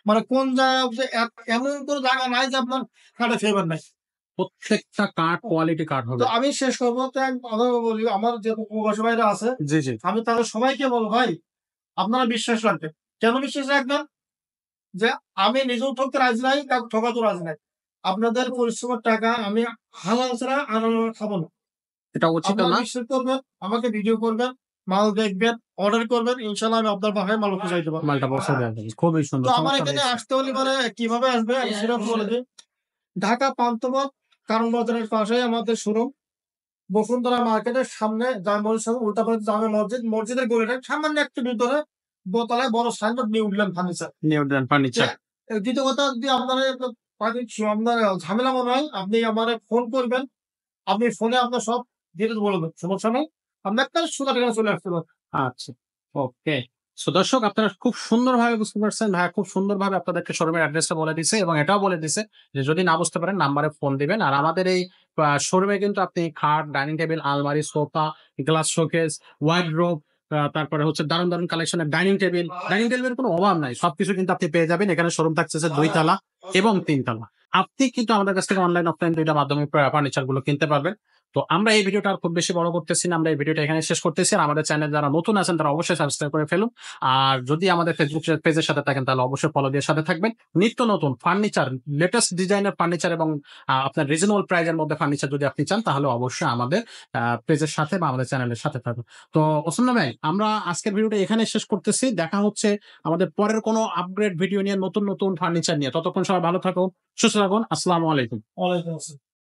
S1: মানে কোন জায়গায় এমন কোনো জায়গা নাই যে আপনার কার্ডে ফেভার নাই।
S2: প্রত্যেকটা কাঠ কোয়ালিটি কাঠ হবে।
S1: তো আমি শেষ করবো তো এক কথা বলি, আমার যে প্রবাসী ভাইরা আছে,
S2: জি, জি।
S1: আমি তাদের সবাইকে বলবো ভাই, আপনারা বিশ্বাস রাখবেন। কেন বিশ্বাস রাখবেন? যে আমি নিজেও ঠকতে রাজি নাই, কাউকে ঠকাতেও রাজি নাই। আপনাদের পরিশ্রমের টাকা আমি হালাল ছাড়া আনার খাবো না।
S2: এটা উচিত
S1: আপনারা
S2: না।
S1: বিশ্বাস করবেন, আমাকে ভিডিও করবেন, মাল দেখবেন, অর্ডার করবেন। ইনশাআল্লাহ আমি আপনার বাসায় মাল পৌঁছাই দেব।
S2: মালটা পৌঁছে দেওয়া যাবে। খুবই
S1: তো
S2: সুন্দর
S1: আমার
S2: চমৎকার
S1: এখানে
S2: হয়েছে।
S1: আসতে হলে মানে কিভাবে আসবে আমি সেটা বলে দিই। ঢাকা পান্থপথ কারণ বাজারের পাশেই আমাদের শোরুম। বসুন্ধরা মার্কেটের সামনে জামে মসজিদের সামনে উল্টাপাড়া জামে মসজিদ, মসজিদের গলিটার সামান্য একটু ভিতরে দোতলায় বড় signboard new woodland furniture.
S2: New woodland furniture.
S1: দ্বিতীয় কথা, যদি আপনার আপনার ঝামেলা মনে হয়, আপনি আমারে ফোন করবেন। আপনি ফোনে আপনার সব ডিটেইলস বলে দেবেন। সমস্যা নাই। আপনি একটা সোজা ঠিকানায় চলে আসতে পারেন।
S2: আচ্ছা। ওকে। সো দর্শক আপনারা খুব সুন্দরভাবে বুঝতে পারছেন। ভাইয়া খুব সুন্দরভাবে আপনাদেরকে শোরুমের অ্যাড্রেসটা বলে দিছে এবং এটাও বলে দিছে যে যদি না বুঝতে পারেন নাম্বারে ফোন দিবেন। আর আমাদের এই শোরুমে কিন্তু আপনি খাট, ডাইনিং টেবিল, আলমারি, সোফা, গ্লাস শোকেস, ওয়ারড্রোব, তারপরে হচ্ছে দারুণ, দারুণ কালেকশনের ডাইনিং টেবিল। ডাইনিং টেবিলের কোনো অভাব নাই। সবকিছু কিন্তু আপনি পেয়ে যাবেন। এখানে শোরুম থাকতেছে ২ তলা এবং ৩ তলা। আপনি কিন্তু আমাদের কাছ থেকে অনলাইন, অফলাইন ২ টা মাধ্যমে ফার্নিচার গুলো কিনতে পারবেন। তো আমরা এই ভিডিওটা আর খুব বেশি বড় করতেছি না। আমরা এই ভিডিওটা এখানে শেষ করতেছি। আর আমাদের চ্যানেল যারা নতুন আছেন তারা অবশ্যই সাবস্ক্রাইব করে ফেলুন। আর যদি আমাদের ফেসবুক পেজের সাথে থাকেন তাহলে অবশ্যই ফলো দিয়ে সাথে থাকবেন। নিত্য নতুন ফার্নিচার, লেটেস্ট ডিজাইনের ফার্নিচার এবং আপনার রিজনেবল প্রাইস এর মধ্যে ফার্নিচার যদি আপনি চান তাহলে অবশ্যই আমাদের পেজের সাথে বা আমাদের চ্যানেলের সাথে থাকুন। তো ওসমান ভাই আমরা আজকের ভিডিওটা এখানে শেষ করতেছি। দেখা হচ্ছে আমাদের পরের কোনো আপগ্রেড ভিডিও নিয়ে নতুন, নতুন ফার্নিচার নিয়ে। ততক্ষণ সবাই ভালো থাকুন, সুস্থ থাকুন। আসসালামু আলাইকুম।
S1: ওয়ালাইকুম আসসালাম।